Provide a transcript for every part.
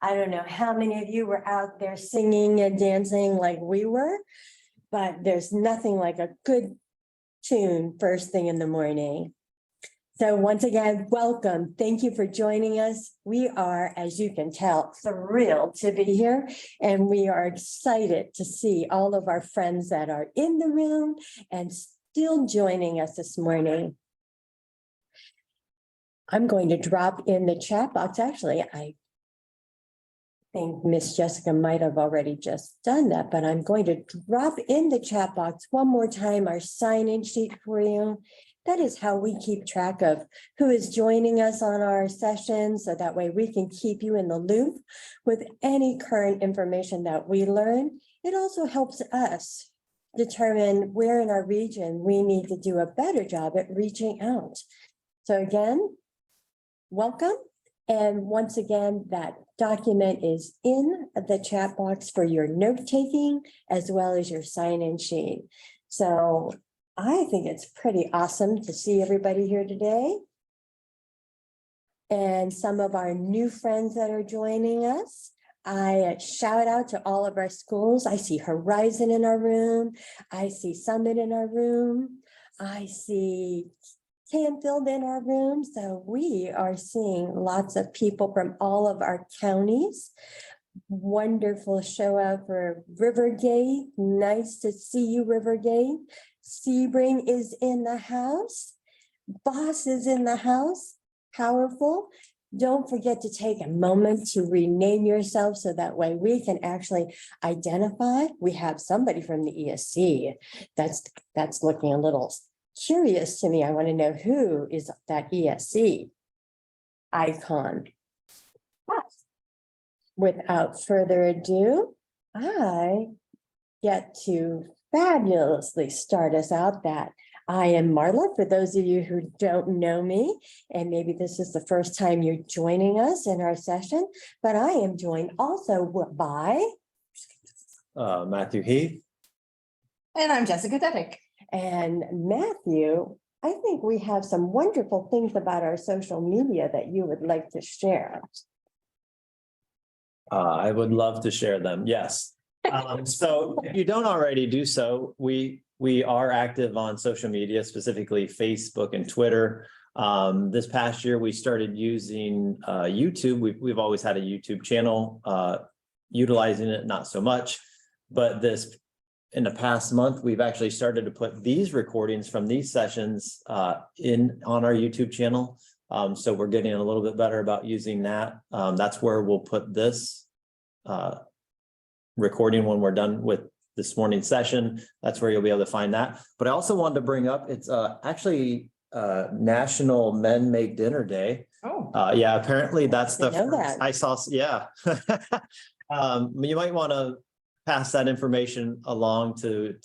I don't know how many of you were out there singing and dancing like we were, but there's nothing like a good tune first thing in the morning. So once again, welcome. Thank you for joining us. We are, as you can tell, thrilled to be here, and we are excited to see all of our friends that are in the room and still joining us this morning. I'm going to drop in the chat box. Actually, I think Miss Jessica might have already just done that, but I'm going to drop in the chat box one more time our sign-in sheet for you. That is how we keep track of who is joining us on our sessions, so that way we can keep you in the loop with any current information that we learn. It also helps us determine where in our region we need to do a better job at reaching out. So again, welcome. And once again, that document is in the chat box for your note-taking as well as your sign-in sheet. So I think it's pretty awesome to see everybody here today. And some of our new friends that are joining us. I shout out to all of our schools. I see Horizon in our room. I see Summit in our room. I see Canfield in our room. So we are seeing lots of people from all of our counties. Wonderful show out for Rivergate. Nice to see you, Rivergate. Sebring is in the house. Boss is in the house. Powerful. Don't forget to take a moment to rename yourself so that way we can actually identify. We have somebody from the ESC that's looking a little curious to me. I want to know who is that ESC icon. Without further ado, I get to fabulously start us out. That I am Marla, for those of you who don't know me, and maybe this is the first time you're joining us in our session, but I am joined also by Matthew Heath. And I'm Jessica Deddick. And Matthew. I think we have some wonderful things about our social media that you would like to share. I would love to share them. Yes. So if you don't already do so, we are active on social media, specifically Facebook and Twitter. This past year, we started using YouTube. We've always had a YouTube channel, utilizing it not so much, but in the past month, we've actually started to put these recordings from these sessions on our YouTube channel. So we're getting a little bit better about using that. That's where we'll put this recording when we're done with this morning's session. That's where you'll be able to find that. But I also wanted to bring up, it's actually National Men Make Dinner Day. Oh. Yeah, apparently that's the Didn't know first that. I saw. Yeah. You might want to pass that information along to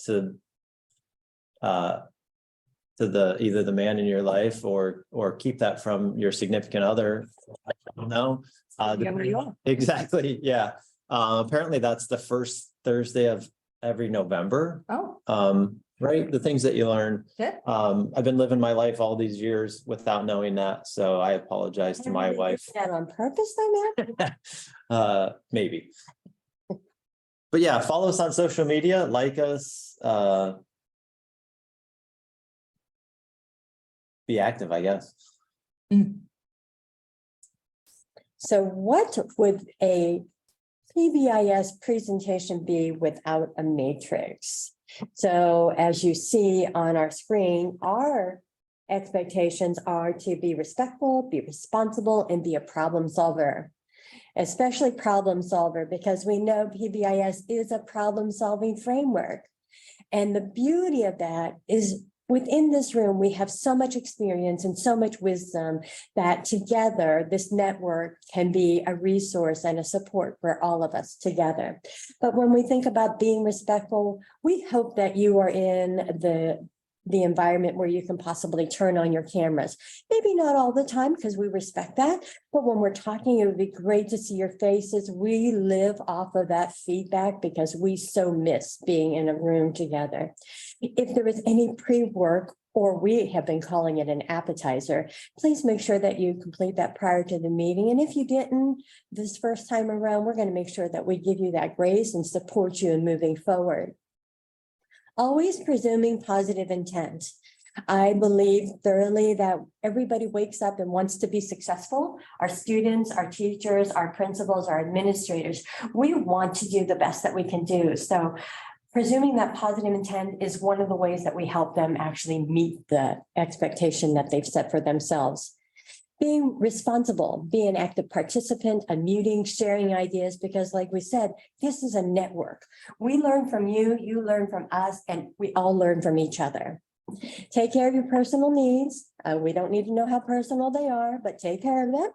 either the man in your life or keep that from your significant other. I don't know. Exactly. Yeah. Apparently that's the first Thursday of every November. Oh. Right. The things that you learn. Yeah. I've been living my life all these years without knowing that. So I apologize to my wife. That on purpose, though, Matt? Maybe. But yeah, follow us on social media, like us, be active, I guess. So what would a PBIS presentation be without a matrix? So as you see on our screen, our expectations are to be respectful, be responsible, and be a problem solver. Especially problem solver, because we know PBIS is a problem-solving framework. And the beauty of that is within this room, we have so much experience and so much wisdom that together this network can be a resource and a support for all of us together. But when we think about being respectful, we hope that you are in the the environment where you can possibly turn on your cameras. Maybe not all the time because we respect that, but when we're talking, it would be great to see your faces. We live off of that feedback because we so miss being in a room together. If there is any pre-work, or we have been calling it an appetizer, please make sure that you complete that prior to the meeting. And if you didn't this first time around, we're going to make sure that we give you that grace and support you in moving forward. Always presuming positive intent. I believe thoroughly that everybody wakes up and wants to be successful. Our students, our teachers, our principals, our administrators, we want to do the best that we can do. So presuming that positive intent is one of the ways that we help them actually meet the expectation that they've set for themselves. Being responsible, be an active participant, unmuting, sharing ideas, because like we said, this is a network. We learn from you, you learn from us, and we all learn from each other. Take care of your personal needs. We don't need to know how personal they are, but take care of them.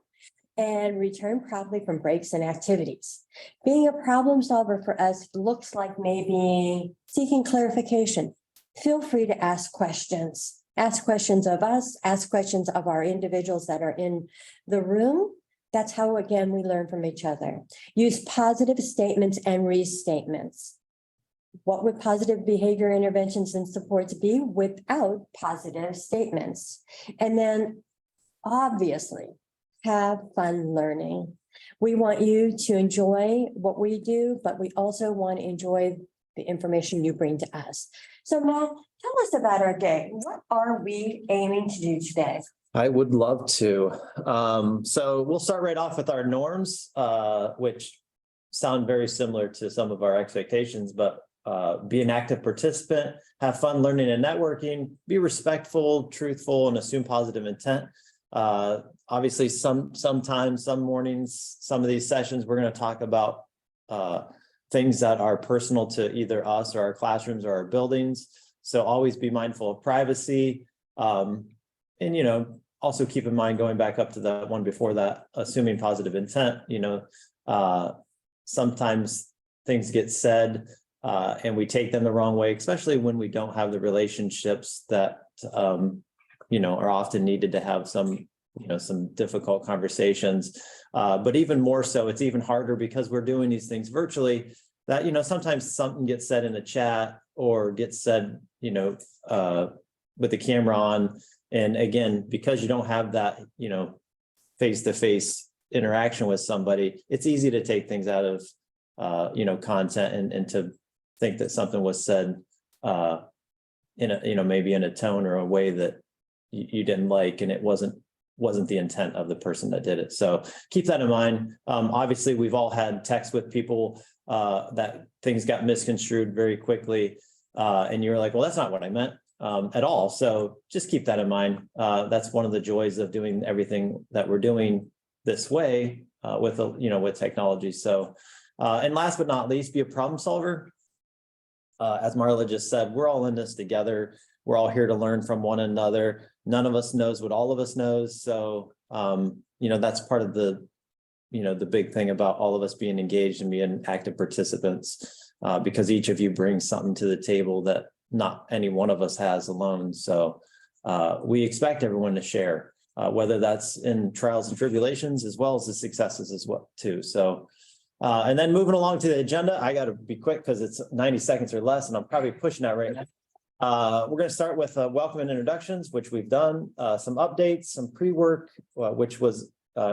And return promptly from breaks and activities. Being a problem solver for us looks like maybe seeking clarification. Feel free to ask questions. Ask questions of us, ask questions of our individuals that are in the room. That's how, again, we learn from each other. Use positive statements and restatements. What would positive behavior interventions and supports be without positive statements? And then, obviously, have fun learning. We want you to enjoy what we do, but we also want to enjoy the information you bring to us. So Matt, tell us about our day. What are we aiming to do today? I would love to. So we'll start right off with our norms, which sound very similar to some of our expectations, but be an active participant, have fun learning and networking, be respectful, truthful, and assume positive intent. Obviously, sometimes, some mornings, some of these sessions, we're going to talk about things that are personal to either us or our classrooms or our buildings. So always be mindful of privacy. And, also keep in mind, going back up to the one before that, assuming positive intent, sometimes things get said and we take them the wrong way, especially when we don't have the relationships that, are often needed to have some difficult conversations. But even more so, it's even harder because we're doing these things virtually that, sometimes something gets said in the chat or gets said, with the camera on. And again, because you don't have that, face-to-face interaction with somebody, it's easy to take things out of, content and to think that something was said in a, maybe in a tone or a way that you didn't like, and it wasn't the intent of the person that did it. So keep that in mind. Obviously, we've all had texts with people that things got misconstrued very quickly. And you're like, well, that's not what I meant at all. So just keep that in mind. That's one of the joys of doing everything that we're doing this way with technology. So, and last but not least, be a problem solver. As Marla just said, we're all in this together. We're all here to learn from one another. None of us knows what all of us knows. So, that's part of the big thing about all of us being engaged and being active participants, because each of you brings something to the table that not any one of us has alone. So we expect everyone to share, whether that's in trials and tribulations, as well as the successes as well too. So, and then moving along to the agenda, I got to be quick because it's 90 seconds or less, and I'm probably pushing that right now. We're going to start with welcome and introductions, which we've done, some updates, some pre-work, which was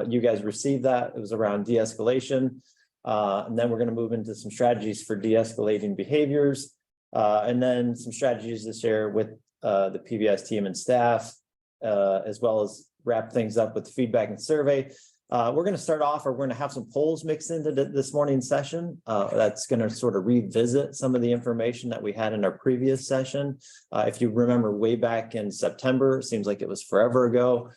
you guys received that. It was around de-escalation. And then we're going to move into some strategies for de-escalating behaviors, and then some strategies to share with the PBIS team and staff, as well as wrap things up with feedback and survey. We're going to start off, or we're going to have some polls mixed into this morning's session. That's going to sort of revisit some of the information that we had in our previous session. If you remember way back in September, it seems like it was forever ago,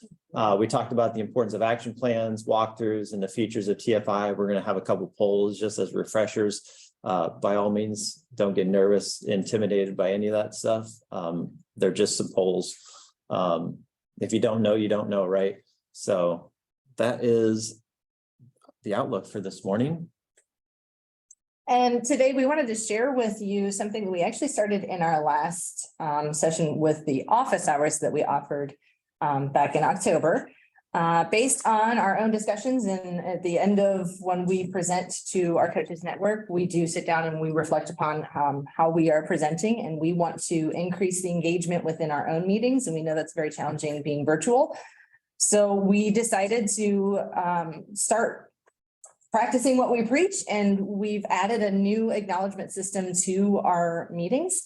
we talked about the importance of action plans, walkthroughs, and the features of TFI. We're going to have a couple polls just as refreshers. By all means, don't get nervous, intimidated by any of that stuff. They're just some polls. If you don't know, you don't know, right? So that is the outlook for this morning. And today we wanted to share with you something that we actually started in our last session with the office hours that we offered back in October. Based on our own discussions and at the end of when we present to our coaches network, we do sit down and we reflect upon how we are presenting, and we want to increase the engagement within our own meetings. And we know that's very challenging being virtual. So we decided to start practicing what we preach, and we've added a new acknowledgement system to our meetings.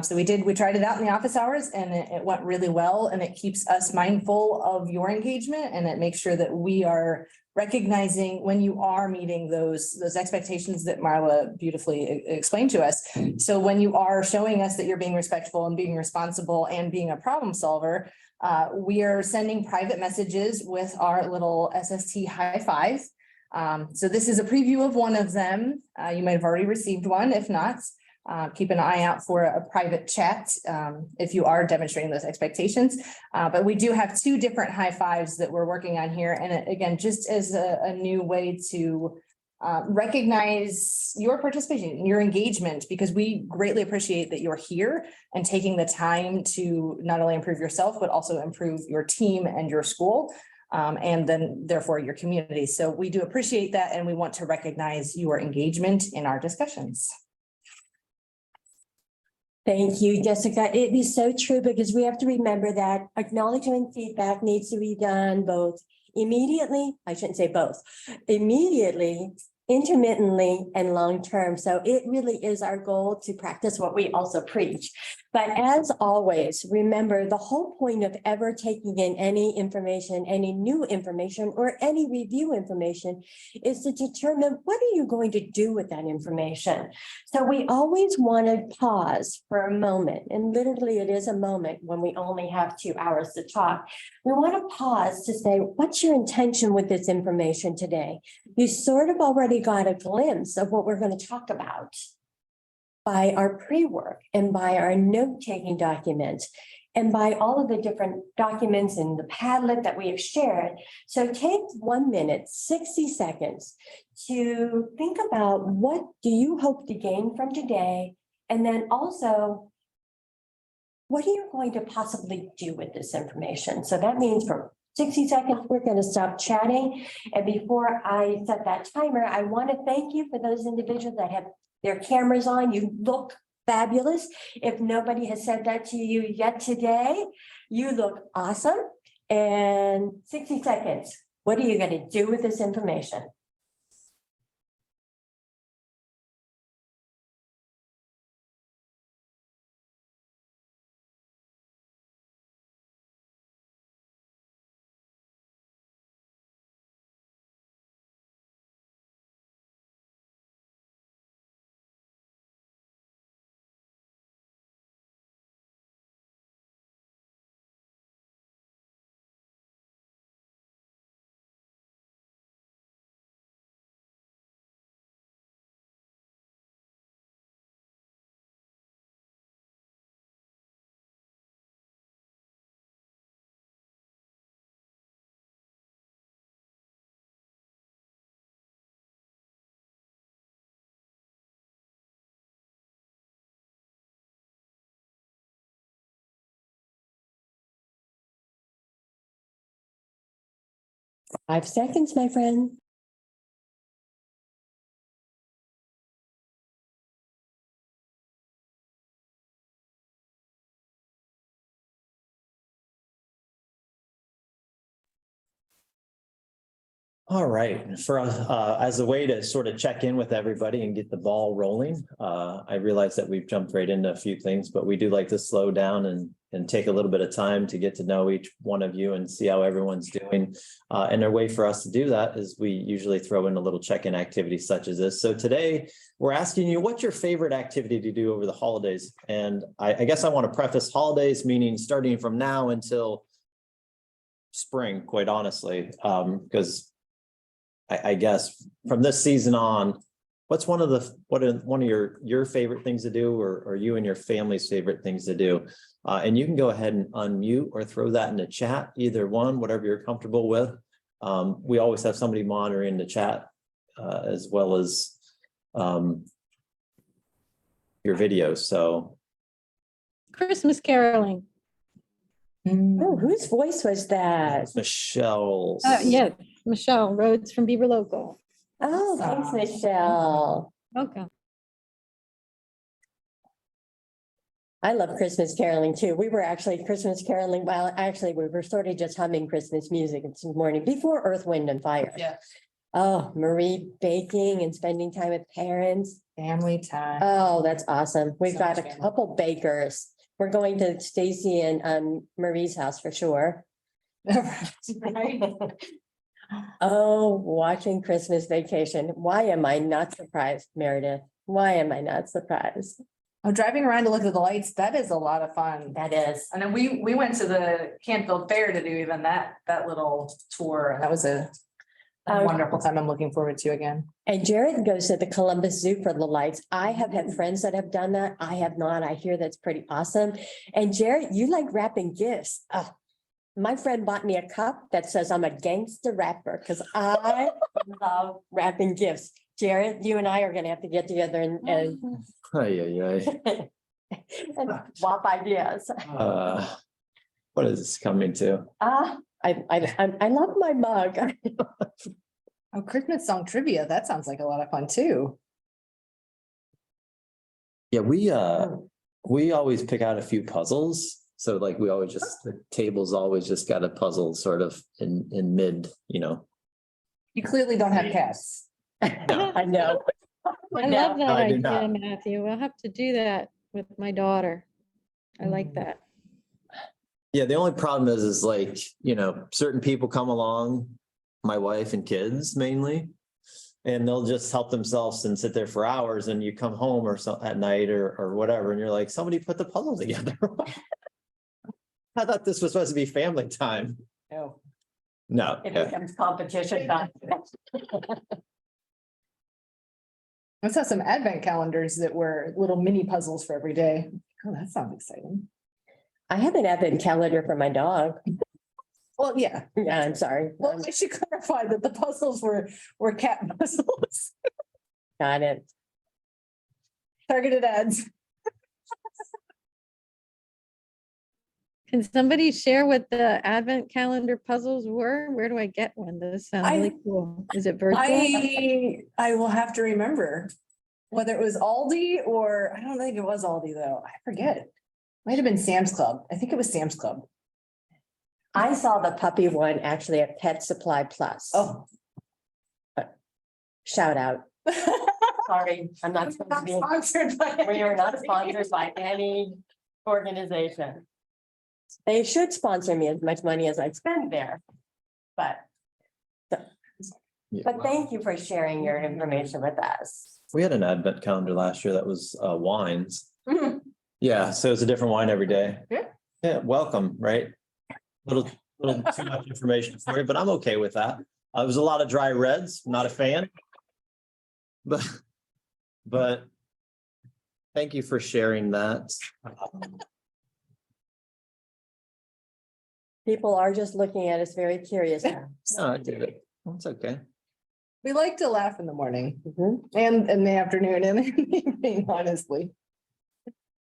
So we tried it out in the office hours, and it went really well, and it keeps us mindful of your engagement, and it makes sure that we are recognizing when you are meeting those expectations that Marla beautifully explained to us. So when you are showing us that you're being respectful and being responsible and being a problem solver, we are sending private messages with our little SST high five. So this is a preview of one of them. You might have already received one. If not, keep an eye out for a private chat if you are demonstrating those expectations. But we do have two different high fives that we're working on here. And again, just as a new way to recognize your participation, your engagement, because we greatly appreciate that you're here and taking the time to not only improve yourself, but also improve your team and your school. And then therefore your community. So we do appreciate that, and we want to recognize your engagement in our discussions. Thank you, Jessica. It is so true, because we have to remember that acknowledgement feedback needs to be done both immediately, I shouldn't say both, immediately, intermittently, and long-term. So it really is our goal to practice what we also preach. But as always, remember, the whole point of ever taking in any information, any new information, or any review information is to determine what are you going to do with that information. So we always want to pause for a moment, and literally it is a moment when we only have 2 hours to talk. We want to pause to say, what's your intention with this information today? You sort of already got a glimpse of what we're going to talk about by our pre-work and by our note-taking documents and by all of the different documents in the Padlet that we have shared. So take 1 minute, 60 seconds to think about what do you hope to gain from today, and then also what are you going to possibly do with this information? So that means for 60 seconds, we're going to stop chatting. And before I set that timer, I want to thank you for those individuals that have their cameras on. You look fabulous. If nobody has said that to you yet today, you look awesome. And 60 seconds, what are you going to do with this information? Five seconds, my friend. All right, for as a way to sort of check in with everybody and get the ball rolling, I realize that we've jumped right into a few things, but we do like to slow down and take a little bit of time to get to know each one of you and see how everyone's doing. And a way for us to do that is we usually throw in a little check-in activity such as this. So today we're asking you, what's your favorite activity to do over the holidays? And I guess I want to preface holidays, meaning starting from now until spring, quite honestly, because I guess from this season on, what's one of your favorite things to do, or you and your family's favorite things to do? And you can go ahead and unmute or throw that in the chat, either one, whatever you're comfortable with. We always have somebody monitoring the chat as well as your videos. So Christmas caroling. Oh, whose voice was that? Michelle's. Yes, Michelle Rhodes from Beaver Local. Oh, thanks, Michelle. Okay. I love Christmas caroling too. We were actually Christmas caroling. Well, actually, we were sort of just humming Christmas music this morning before Earth, Wind and Fire. Yeah. Oh, Marie baking and spending time with parents. Family time. Oh, that's awesome. We've So got much a family. couple bakers. We're going to Stacy and Marie's house for sure. Right? Oh, watching Christmas Vacation. Why am I not surprised, Meredith? Why am I not surprised? Oh, driving around to look at the lights, that is a lot of fun. That is. And then we went to the Canfield Fair to do even that little tour, and that was a wonderful time. I'm looking forward to again. And Jared goes to the Columbus Zoo for the lights. I have had friends that have done that. I have not. I hear that's pretty awesome. And Jared, you like wrapping gifts. Oh, my friend bought me a cup that says I'm a gangster rapper because I love wrapping gifts. Jared, you and I are gonna have to get together and and swap ideas. What is this coming to? I love my mug. Oh, Christmas song trivia, that sounds like a lot of fun too. Yeah, we always pick out a few puzzles. So like we always just, the table's always just got a puzzle sort of in mid, you know. You clearly don't have cats. I know. I love that I do idea, not. Matthew. We'll have to do that with my daughter. I like that. Yeah, the only problem is like, you know, certain people come along, my wife and kids mainly. And they'll just help themselves and sit there for hours and you come home or so at night or whatever, and you're like, somebody put the puzzle together. I thought this was supposed to be family time. No. No. It yeah. becomes competition time. Let's have some advent calendars that were little mini puzzles for every day. Oh, that sounds exciting. I have an advent calendar for my dog. Well, yeah. Yeah, I'm sorry. Well, I should clarify that the puzzles were cat puzzles, Got it. targeted ads. Can somebody share what the advent calendar puzzles were? Where do I get one? Those sound really cool. Is it virtual? I will have to remember whether it was Aldi or I don't think it was Aldi though. I forget. Might have been Sam's Club. I think it was Sam's Club. I saw the puppy one actually at Pet Supply Plus. Oh. Shout out. Sorry, I'm not supposed to be. Sponsored by. We are not sponsored by any organization. They should sponsor me as much money as I spend there. But Yeah. thank you for sharing your information with us. We had an advent calendar last year that was wines. Mhm. Yeah, so it's a different wine every day. Yeah. Yeah, welcome, right? Little too much information for you, but I'm okay with that. It was a lot of dry reds, not a fan. But thank you for sharing that. People are just looking at us very curious now. No, I did it. It's okay. We like to laugh in the morning Mhm. and in the afternoon and in the evening, honestly.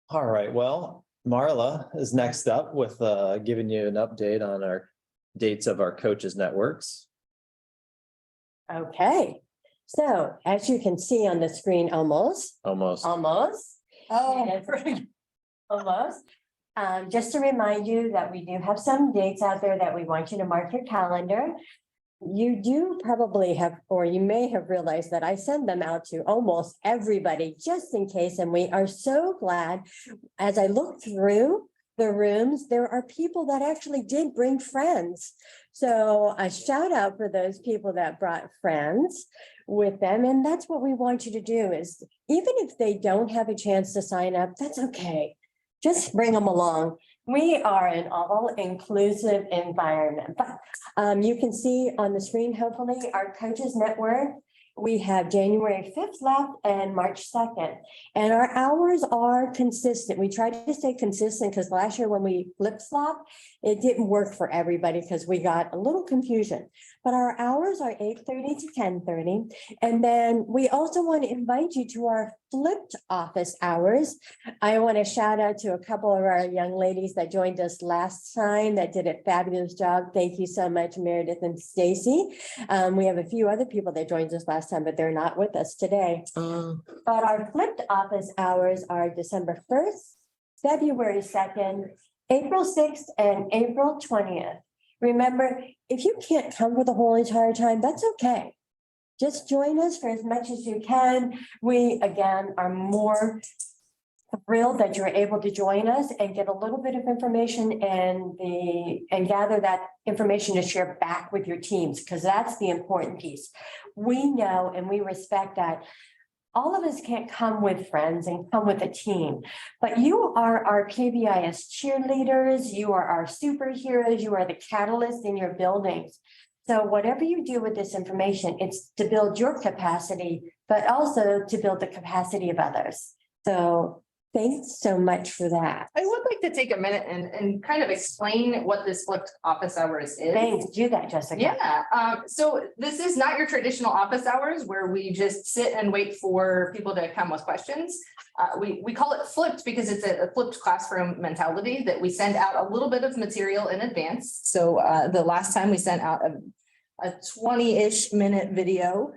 All right, well, Marla is next up with giving you an update on our dates of our coaches networks. Okay, so as you can see on the screen, almost. Almost. Oh, Almost. Just to remind you that we do have some dates out there that we want you to mark your calendar. You do probably have, or you may have realized that I send them out to almost everybody just in case. And we are so glad, as I look through the rooms, there are people that actually did bring friends. So a shout out for those people that brought friends with them. And that's what we want you to do is, even if they don't have a chance to sign up, that's okay. Just bring them along. We are an all-inclusive environment. But you can see on the screen, hopefully, our coaches network. We have January 5th left and March 2nd. And our hours are consistent. We try to stay consistent because last year when we flip-flopped, it didn't work for everybody because we got a little confusion. but our hours are 8:30 to 10:30. And then we also want to invite you to our flipped office hours. I want to shout out to a couple of our young ladies that joined us last time that did a fabulous job. Thank you so much, Meredith and Stacy. We have a few other people that joined us last time, but they're not with us today. But our flipped office hours are December 1st, February 2nd, April 6th, and April 20th. Remember, if you can't come for the whole entire time, that's okay. Just join us for as much as you can. We, again, are more thrilled that you're able to join us and get a little bit of information and gather that information to share back with your teams, because that's the important piece. We know and we respect that all of us can't come with friends and come with a team, but you are our PBIS cheerleaders, you are our superheroes, you are the catalyst in your buildings. So whatever you do with this information, it's to build your capacity, but also to build the capacity of others. So thanks so much for that. I would like to take a minute and kind of explain what this flipped office hours is. Thanks, do that, Jessica. Yeah, so this is not your traditional office hours where we just sit and wait for people to come with questions. We call it flipped because it's a flipped classroom mentality that we send out a little bit of material in advance. So the last time we sent out a 20-ish minute video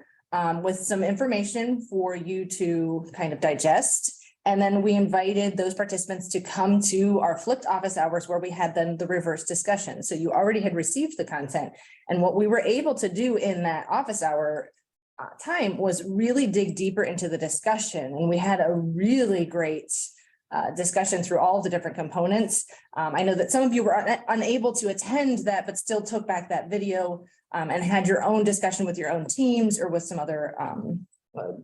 with some information for you to kind of digest. And then we invited those participants to come to our flipped office hours where we had then the reverse discussion. So you already had received the content. And what we were able to do in that office hour time was really dig deeper into the discussion. And we had a really great discussion through all of the different components. I know that some of you were unable to attend that, but still took back that video and had your own discussion with your own teams or with some other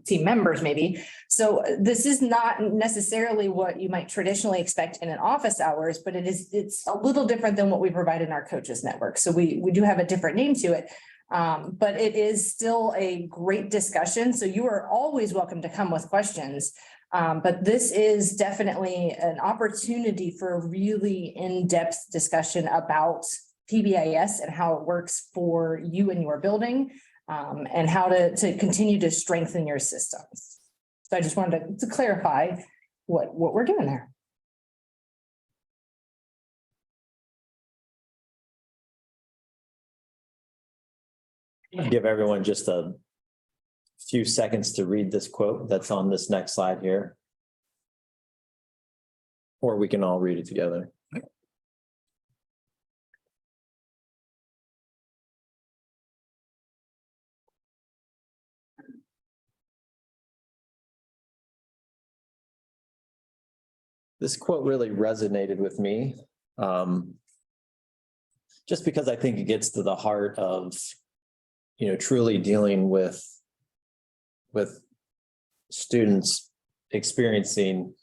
team members maybe. So this is not necessarily what you might traditionally expect in an office hours, but it's a little different than what we provide in our coaches network. So we do have a different name to it, but it is still a great discussion. So you are always welcome to come with questions. But this is definitely an opportunity for a really in-depth discussion about PBIS and how it works for you and your building. And how to continue to strengthen your systems. So I just wanted to clarify what we're doing there. Give everyone just a few seconds to read this quote that's on this next slide here. Or we can all read it together. This quote really resonated with me, just because I think it gets to the heart of, truly dealing with students experiencing,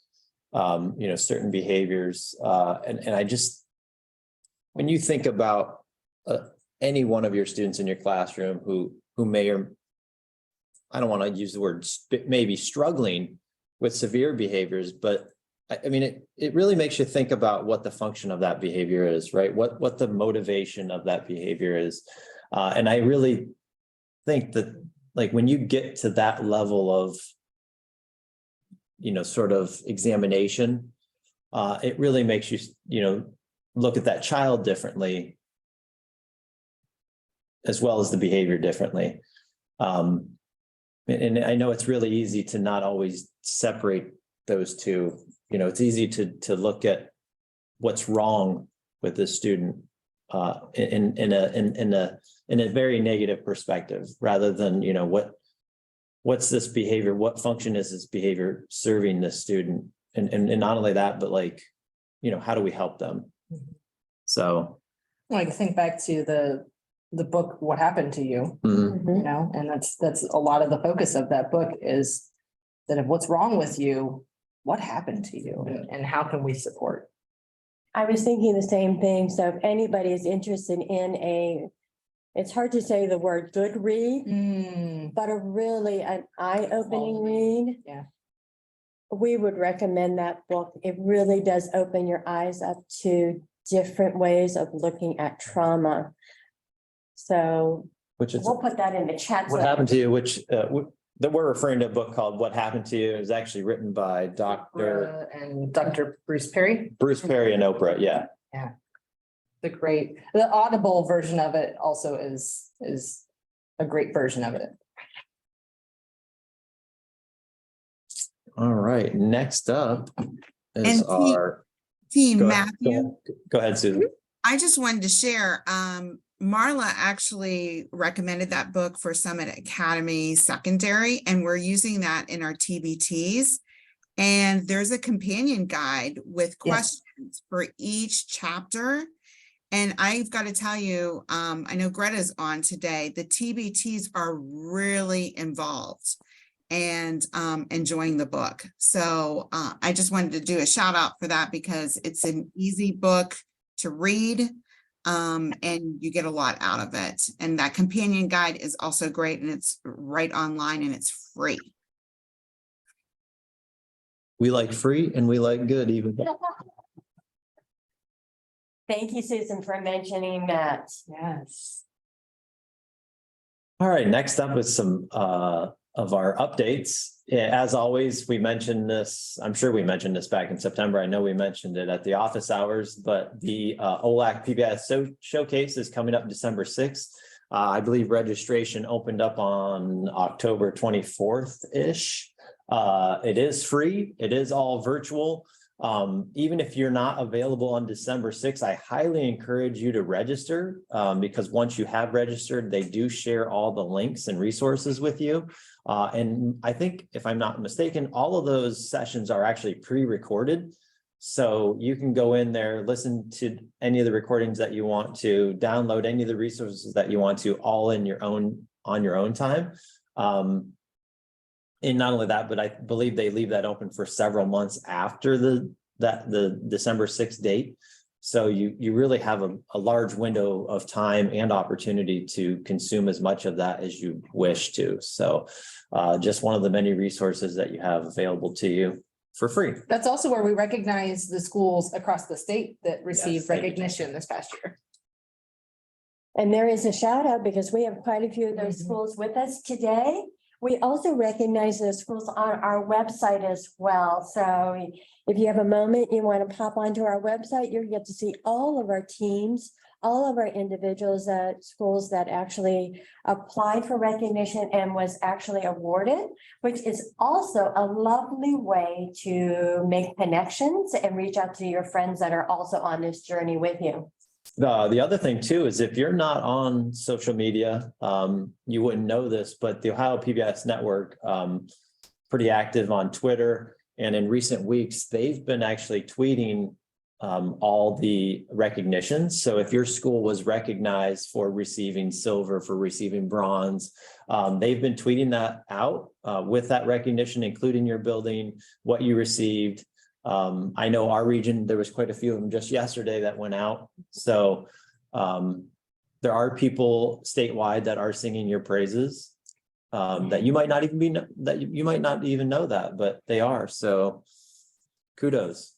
certain behaviors. And I just, when you think about any one of your students in your classroom who may, or I don't want to use the word maybe struggling with severe behaviors, but I mean, it really makes you think about what the function of that behavior is, right? What the motivation of that behavior is. And I really think that, like, when you get to that level of, sort of examination, it really makes you, look at that child differently, as well as the behavior differently. And I know it's really easy to not always separate those two. It's easy to look at what's wrong with this student in a very negative perspective, rather than, what's this behavior? What function is this behavior serving this student? And not only that, but how do we help them? So, I think back to the book, What Happened to You, and that's a lot of the focus of that book is that if what's wrong with you, what happened to you and how can we support? I was thinking the same thing. So if anybody is interested in it's hard to say the word good read, but an eye-opening read. Yeah. We would recommend that book. It really does open your eyes up to different ways of looking at trauma. So which is We'll put that in the chat. What Happened to You, which that we're referring to a book called What Happened to You. It was actually written by Dr. And Dr. Bruce Perry. Bruce Perry and Oprah. Yeah. The Audible version of it also is a great version of it. All right. Next up is And our Team Go ahead. Matthew, Go ahead, Susan. I just wanted to share, Marla actually recommended that book for Summit Academy Secondary, and we're using that in our TBTs. And there's a companion guide with questions for each chapter. And I've got to tell you, I know Greta's on today, the TBTs are really involved and enjoying the book. So I just wanted to do a shout out for that because it's an easy book to read and you get a lot out of it. And that companion guide is also great, and it's right online and it's free. We like free and we like good even. Thank you, Susan, for mentioning that. Yes. All right, next up is some of our updates. As always, we mentioned this, I'm sure we mentioned this back in September. I know we mentioned it at the office hours, but the OLAC PBIS Showcase is coming up December 6th. I believe registration opened up on October 24th-ish. It is free. It is all virtual. Even if you're not available on December 6th, I highly encourage you to register because once you have registered, they do share all the links and resources with you. And I think, if I'm not mistaken, all of those sessions are actually pre-recorded. So you can go in there, listen to any of the recordings that you want to, download any of the resources that you want to, all in your own, on your own time. And not only that, but I believe they leave that open for several months after the December 6th date. So you really have a large window of time and opportunity to consume as much of that as you wish to. So just one of the many resources that you have available to you for free. That's also where we recognize the schools across the state that received thank you. recognition this past year. And there is a shout out because we have quite a few of those schools with us today. We also recognize those schools on our website as well. So if you have a moment, you want to pop onto our website, you'll get to see all of our teams, all of our individuals at schools that actually applied for recognition and was actually awarded, which is also a lovely way to make connections and reach out to your friends that are also on this journey with you. The other thing too is if you're not on social media, you wouldn't know this, but the Ohio PBIS Network, pretty active on Twitter. And in recent weeks, they've been actually tweeting all the recognitions. So if your school was recognized for receiving silver, for receiving bronze, they've been tweeting that out with that recognition, including your building, what you received. I know our region, there was quite a few of them just yesterday that went out. So there are people statewide that are singing your praises that you might not even be, that you might not even know that, but they are. So kudos.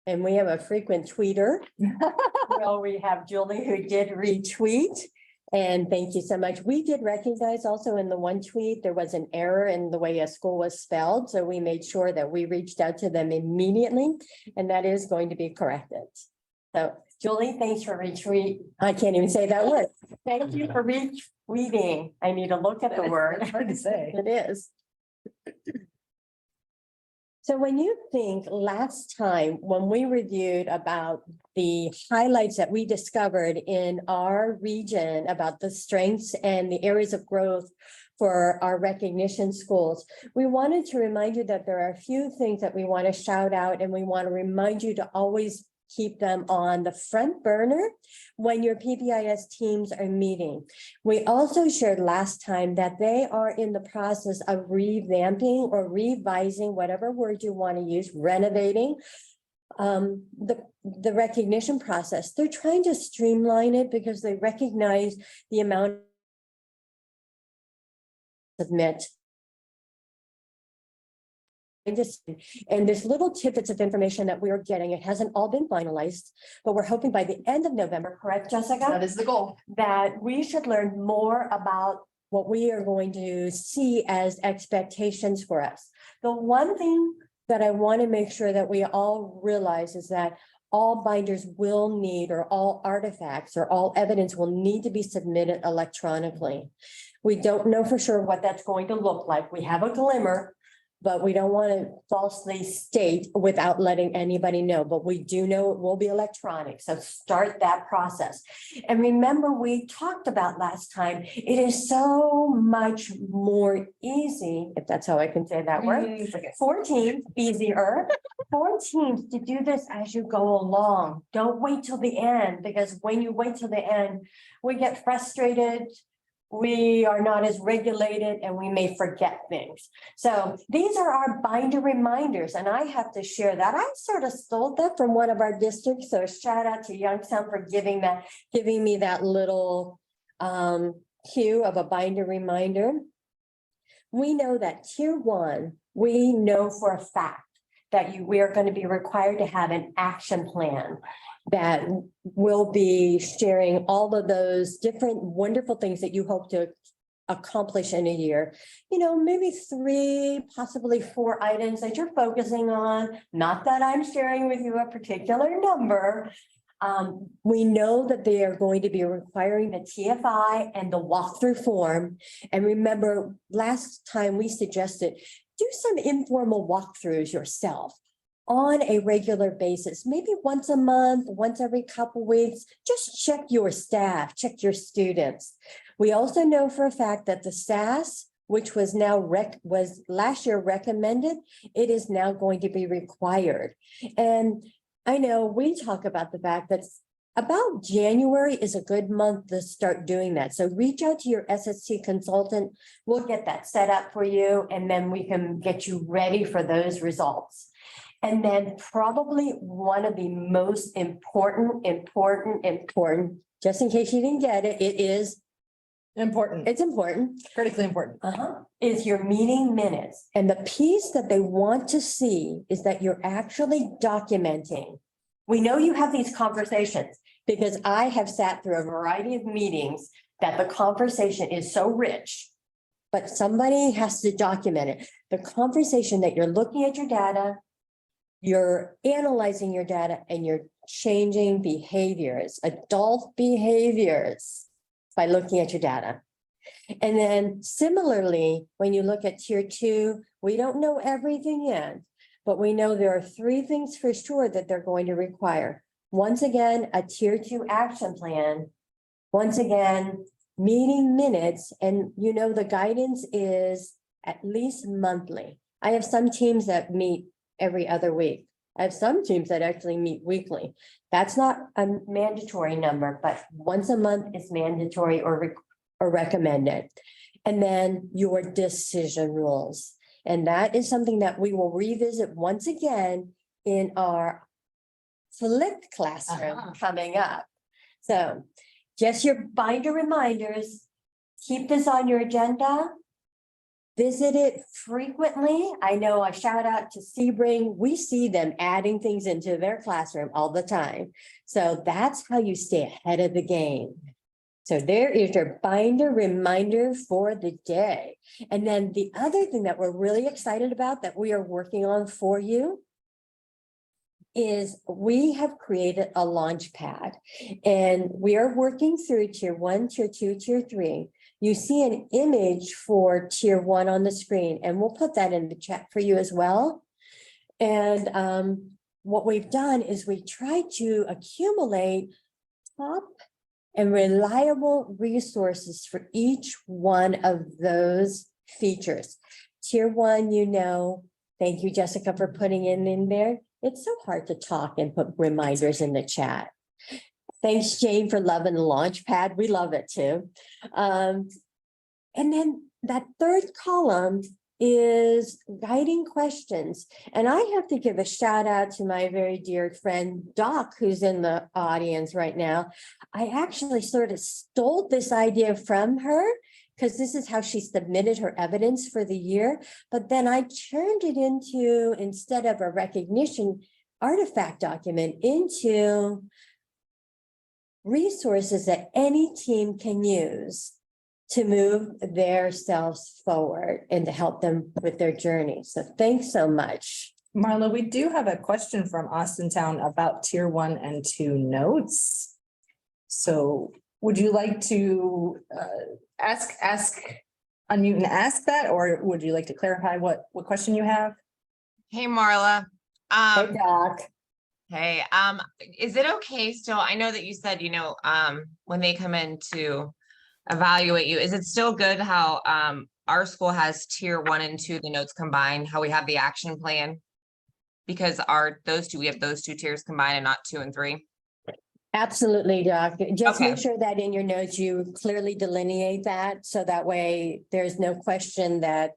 And we have a frequent tweeter. Well, we have Julie who did retweet. And thank you so much. We did recognize also in the one tweet, there was an error in the way a school was spelled. So we made sure that we reached out to them immediately, and that is going to be corrected. So Julie, thanks for retweet. I can't even say that word. Thank you for retweeting. I need to look at the word. Hard to say. It is. So when you think last time when we reviewed about the highlights that we discovered in our region about the strengths and the areas of growth for our recognition schools, we wanted to remind you that there are a few things that we want to shout out, and we want to remind you to always keep them on the front burner when your PBIS teams are meeting. We also shared last time that they are in the process of revamping or revising, whatever word you want to use, renovating the recognition process. They're trying to streamline it because they recognize the amount of submit just, and there's little tidbits of information that we are getting. It hasn't all been finalized, but we're hoping by the end of November, correct, Jessica? That is the goal. That we should learn more about what we are going to see as expectations for us. The one thing that I want to make sure that we all realize is that all binders will need, or all artifacts or all evidence will need to be submitted electronically. We don't know for sure what that's going to look like. We have a glimmer, but we don't want to falsely state without letting anybody know. But we do know it will be electronic. So start that process. And remember, we talked about last time, it is so much more easy, if that's how I can say that word. 14, easier. 14 to do this as you go along. Don't wait till the end, because when you wait till the end, we get frustrated. We are not as regulated and we may forget things. So these are our binder reminders, and I have to share that. I sort of stole that from one of our districts. So shout out to Youngstown for giving me that little cue of a binder reminder. We know that tier 1, we know for a fact that we are going to be required to have an action plan that will be sharing all of those different wonderful things that you hope to accomplish in a year. You know, maybe 3, possibly 4 items that you're focusing on. Not that I'm sharing with you a particular number. We know that they are going to be requiring the TFI and the walkthrough form. And remember, last time we suggested do some informal walkthroughs yourself on a regular basis, maybe once a month, once every couple weeks. Just check your staff, check your students. We also know for a fact that the SAS, which was now was last year recommended, it is now going to be required. And I know we talk about the fact that about January is a good month to start doing that. So reach out to your SST consultant. We'll get that set up for you, and then we can get you ready for those results. And then probably one of the most important, just in case you didn't get it, it is Important. it's important, Critically important. is your meeting minutes. And the piece that they want to see is that you're actually documenting. We know you have these conversations because I have sat through a variety of meetings that the conversation is so rich, but somebody has to document it. The conversation that you're looking at your data, you're analyzing your data, and you're changing behaviors, adult behaviors, by looking at your data. And then similarly, when you look at tier 2, we don't know everything yet, but we know there are 3 things for sure that they're going to require. Once again, a tier 2 action plan. Once again, meeting minutes, and you know, the guidance is at least monthly. I have some teams that meet every other week. I have some teams that actually meet weekly. That's not a mandatory number, but once a month is mandatory or recommended. And then your decision rules. And that is something that we will revisit once again in our flipped classroom coming up. So just your binder reminders, keep this on your agenda. Visit it frequently. I know a shout out to Sebring. We see them adding things into their classroom all the time. So that's how you stay ahead of the game. So there is your binder reminder for the day. And then the other thing that we're really excited about that we are working on for you is we have created a launch pad, and we are working through tier 1, tier 2, tier 3. You see an image for tier 1 on the screen, and we'll put that in the chat for you as well. And what we've done is we tried to accumulate top and reliable resources for each one of those features. Tier 1, you know, thank you, Jessica, for putting it in there. It's so hard to talk and put reminders in the chat. Thanks, Jane, for loving the launch pad. We love it too. And then that 3rd column is guiding questions. And I have to give a shout out to my very dear friend, Doc, who's in the audience right now. I actually sort of stole this idea from her because this is how she submitted her evidence for the year. But then I turned it into, instead of a recognition artifact document, into resources that any team can use to move their selves forward and to help them with their journey. So thanks so much. Marla, we do have a question from Austintown about tier 1 and 2 notes. So would you like to unmute and ask that, or would you like to clarify what question you have? Hey, Marla. Hey, Doc. Hey, is it okay still? I know that you said, when they come in to evaluate you, is it still good how our school has tier 1 and 2, the notes combined, how we have the action plan? Because we have those two tiers combined and not 2 and 3. Absolutely, Doc. Just Okay. make sure that in your notes, you clearly delineate that, so that way there's no question that.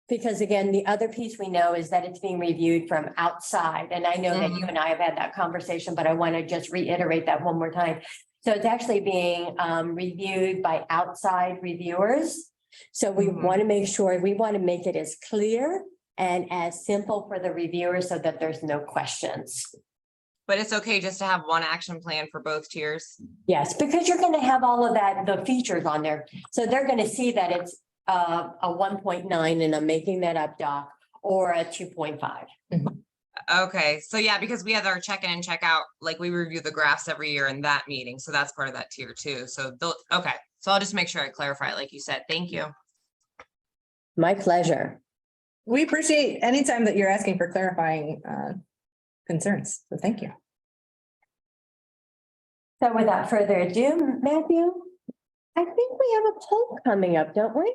Because again, the other piece we know is that it's being reviewed from outside. And I know that you and I have had that conversation, but I want to just reiterate that one more time. So it's actually being reviewed by outside reviewers. So we want to make sure, we want to make it as clear and as simple for the reviewers so that there's no questions. But it's okay just to have one action plan for both tiers. Yes, because you're going to have all of that, the features on there. So they're going to see that it's a 1.9, and I'm making that up, Doc, or a 2.5. Okay, so yeah, because we have our check-in and check-out, like we review the graphs every year in that meeting. So that's part of that tier too. So okay, so I'll just make sure I clarify it like you said. Thank you. My pleasure. We appreciate anytime that you're asking for clarifying concerns. So thank you. So without further ado, Matthew, I think we have a poll coming up, don't we?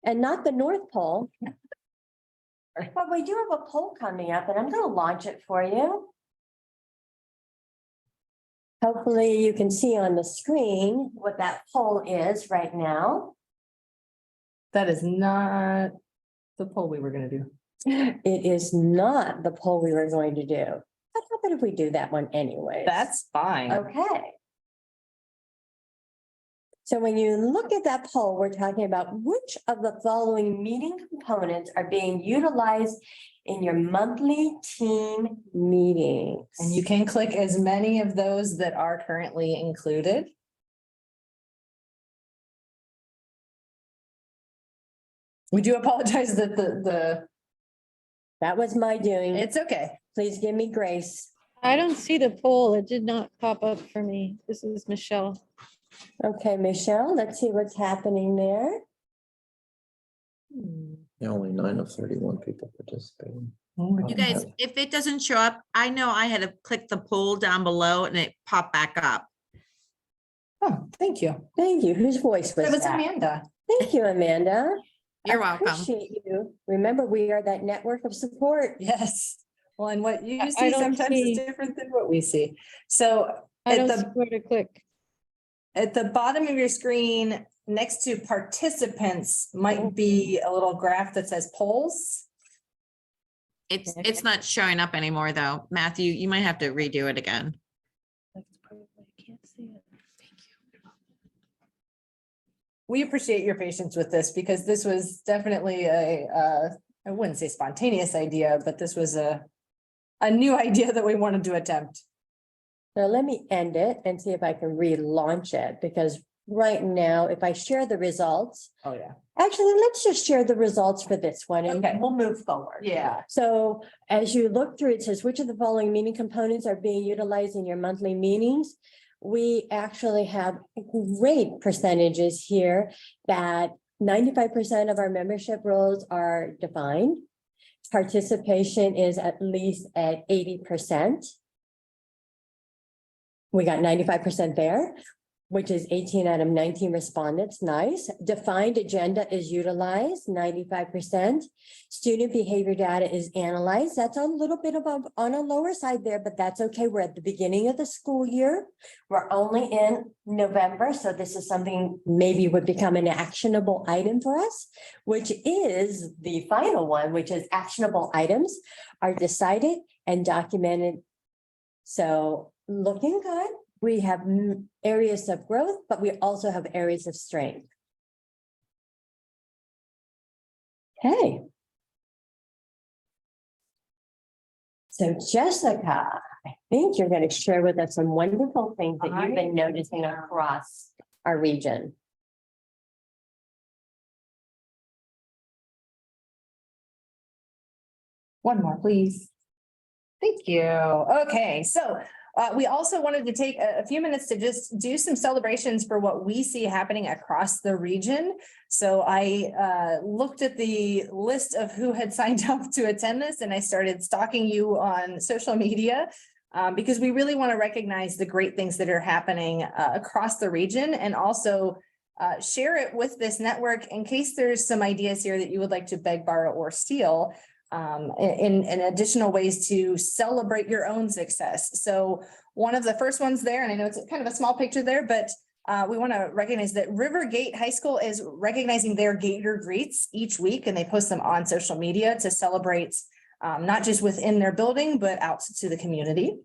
And not the North Pole. But we do have a poll coming up, and I'm going to launch it for you. Hopefully you can see on the screen what that poll is right now. That is not the poll we were going to do. It is not the poll we were going to do. But how about if we do that one anyway? That's fine. Okay. So when you look at that poll, we're talking about which of the following meeting components are being utilized in your monthly team meetings. And you can click as many of those that are currently included. We do apologize that That was my doing. it's okay. Please give me grace. I don't see the poll. It did not pop up for me. This is Michelle. Okay, Michelle, let's see what's happening there. Only 9 of 31 people participating. You guys, if it doesn't show up, I know I had to click the poll down below and it popped back up. Oh, thank you. Thank you. Whose voice was That was that? Amanda. Thank you, Amanda. You're I welcome. Appreciate you. Remember, we are that network of support. Yes. Well, and what you I see don't sometimes see- is different than what we see. So I at don't the see where to click. At the bottom of your screen, next to participants might be a little graph that says polls. It's not showing up anymore though. Matthew, you might have to redo it again. We appreciate your patience with this because this was definitely I wouldn't say spontaneous idea, but this was a new idea that we wanted to attempt. Now let me end it and see if I can relaunch it, because right now, if I share the results, Oh, yeah. actually, let's just share the results for this one and Okay. we'll move forward. Yeah. So as you look through, it says, which of the following meeting components are being utilized in your monthly meetings? We actually have great percentages here that 95% of our membership roles are defined. Participation is at least at 80%. We got 95% there, which is 18 out of 19 respondents. Nice. Defined agenda is utilized, 95%. Student behavior data is analyzed. That's a little bit on a lower side there, but that's okay. We're at the beginning of the school year. We're only in November, so this is something maybe would become an actionable item for us, which is the final one, which is actionable items are decided and documented. So looking good. we have areas of growth, but we also have areas of strength. Okay. So Jessica, I think you're going to share with us some wonderful things that you've been noticing across our region. One more, please. Thank you. Okay, so we also wanted to take a few minutes to just do some celebrations for what we see happening across the region. So I looked at the list of who had signed up to attend this, and I started stalking you on social media because we really want to recognize the great things that are happening across the region, and also share it with this network in case there's some ideas here that you would like to beg, borrow, or steal. In additional ways to celebrate your own success. So one of the first ones there, and I know it's kind of a small picture there, but we want to recognize that Rivergate High School is recognizing their Gator Greets each week, and they post them on social media to celebrate not just within their building, but out to the community.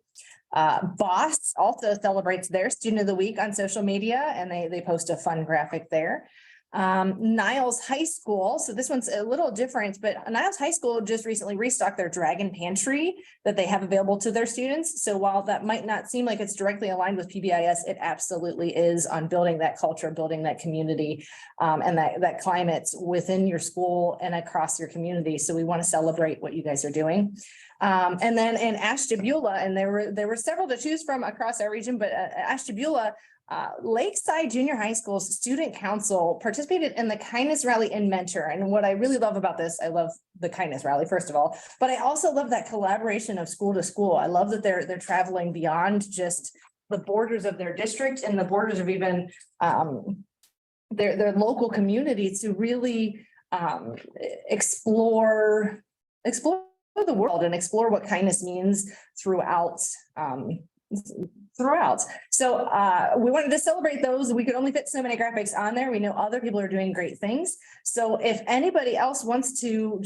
BOSS also celebrates their Student of the Week on social media, and they post a fun graphic there. Niles High School. So this one's a little different, but Niles High School just recently restocked their Dragon Pantry that they have available to their students. So while that might not seem like it's directly aligned with PBIS, it absolutely is on building that culture, building that community, and that climate within your school and across your community. So we want to celebrate what you guys are doing. And then in Ashtabula, and there were several to choose from across our region, but Ashtabula, Lakeside Junior High School's student council participated in the kindness rally in Mentor. And what I really love about this, I love the kindness rally, first of all, but I also love that collaboration of school to school. I love that they're traveling beyond just the borders of their district and the borders of even their local community to really explore the world and explore what kindness means throughout. So we wanted to celebrate those. We could only fit so many graphics on there. We know other people are doing great things. So if anybody else wants to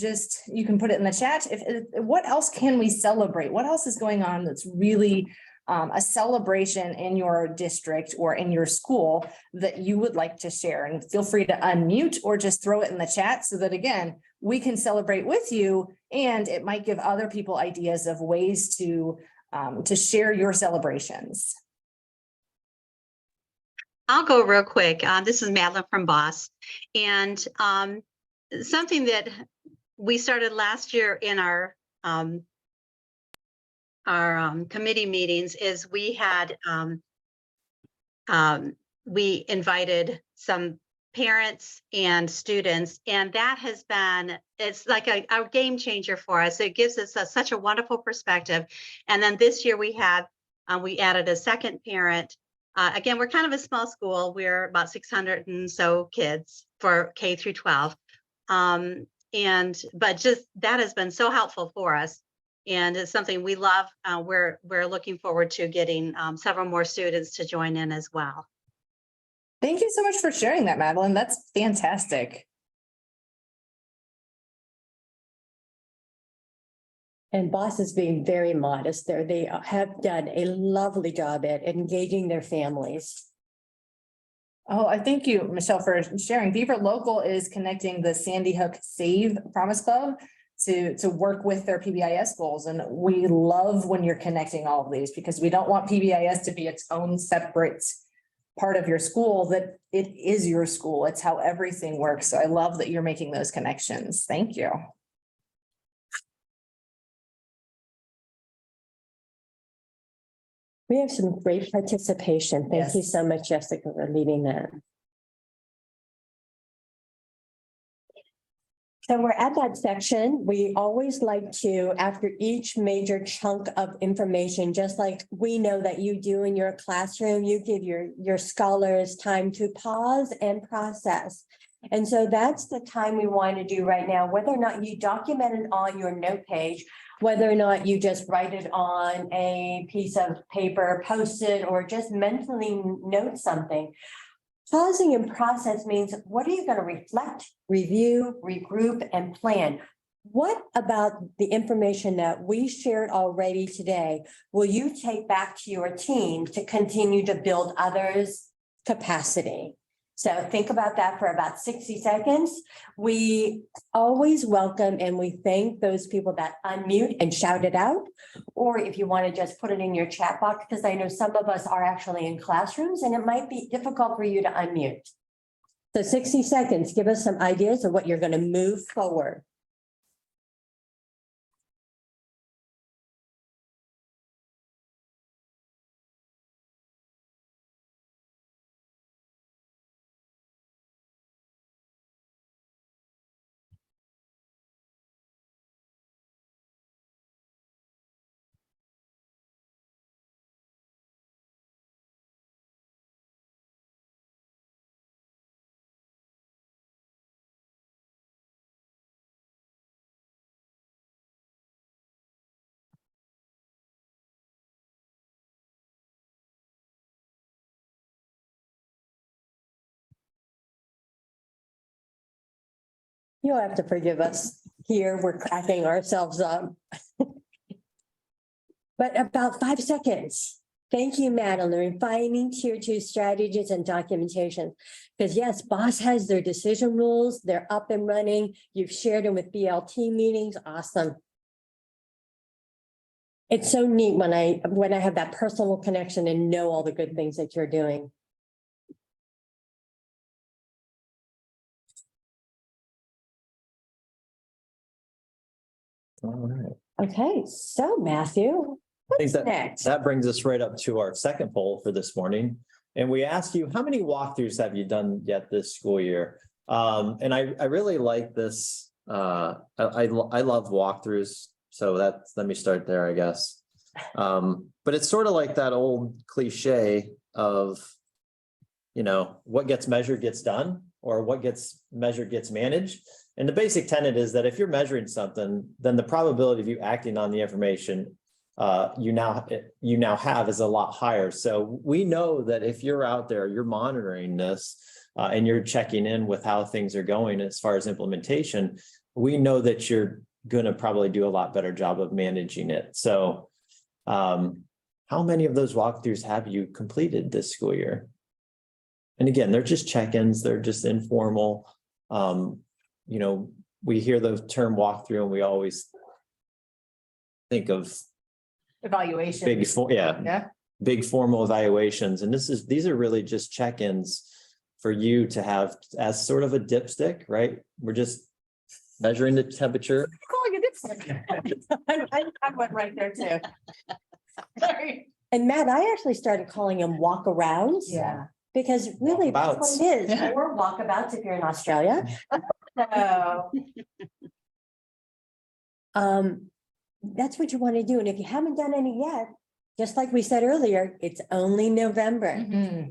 you can put it in the chat. What else can we celebrate? What else is going on that's really a celebration in your district or in your school that you would like to share? And feel free to unmute or just throw it in the chat so that, again, we can celebrate with you, and it might give other people ideas of ways to share your celebrations. I'll go real quick. This is Madeline from BOSS. And something that we started last year in our committee meetings is we had we invited some parents and students, and that has been, it's like a game changer for us. It gives us such a wonderful perspective. And then this year we had, we added a second parent. Again, we're kind of a small school. We're about 600 and so kids for K through 12. But just that has been so helpful for us. And it's something we love. We're looking forward to getting several more students to join in as well. Thank you so much for sharing that, Madeline. That's fantastic. And BOSS is being very modest there. They have done a lovely job at engaging their families. Oh, I thank you, Michelle, for sharing. Beaver Local is connecting the Sandy Hook Save Promise Club to work with their PBIS goals. And we love when you're connecting all of these, because we don't want PBIS to be its own separate part of your school, that it is your school. It's how everything works. So I love that you're making those connections. Thank you. We have some great participation. Thank you so much, Jessica, for leading that. So we're at that section. We always like to, after each major chunk of information, just like we know that you do in your classroom, you give your scholars time to pause and process. And so that's the time we want to do right now, whether or not you document it on your note page, whether or not you just write it on a piece of paper, post it, or just mentally note something. Pausing and process means, what are you going to reflect, review, regroup, and plan? what about the information that we shared already today? Will you take back to your team to continue to build others' capacity? So think about that for about 60 seconds. We always welcome and we thank those people that unmute and shout it out. Or if you want to just put it in your chat box, because I know some of us are actually in classrooms and it might be difficult for you to unmute. So 60 seconds, give us some ideas of what you're going to move forward. You'll have to forgive us here. We're cracking ourselves up. But about 5 seconds. Thank you, Madeline. Refining tier 2 strategies and documentation. Because yes, BOSS has their decision rules. They're up and running. You've shared them with BLT meetings. Awesome. It's so neat when I have that personal connection and know all the good things that you're doing. All right. Okay, so Matthew, I think what's next? that brings us right up to our second poll for this morning. And we asked you, how many walkthroughs have you done yet this school year? And I really like this. I love walkthroughs. So let me start there, I guess. But it's sort of like that old cliche of, what gets measured gets done, or what gets measured gets managed. And the basic tenet is that if you're measuring something, then the probability of you acting on the information you now have is a lot higher. So we know that if you're out there, you're monitoring this and you're checking in with how things are going as far as implementation, we know that you're going to probably do a lot better job of managing it. So how many of those walkthroughs have you completed this school year? And again, they're just check-ins, they're just informal. We hear the term walkthrough and we always think of Evaluation. big formal evaluations. And these are really just check-ins for you to have as sort of a dipstick, right? We're just measuring the temperature. Calling a dipstick. I went right there too. Sorry. And Matt, I actually started calling them walkarounds. Yeah. Because really, that's what it is. Or walkabouts if you're in Australia. No. That's what you want to do. And if you haven't done any yet, just like we said earlier, it's only November. Mm-hmm.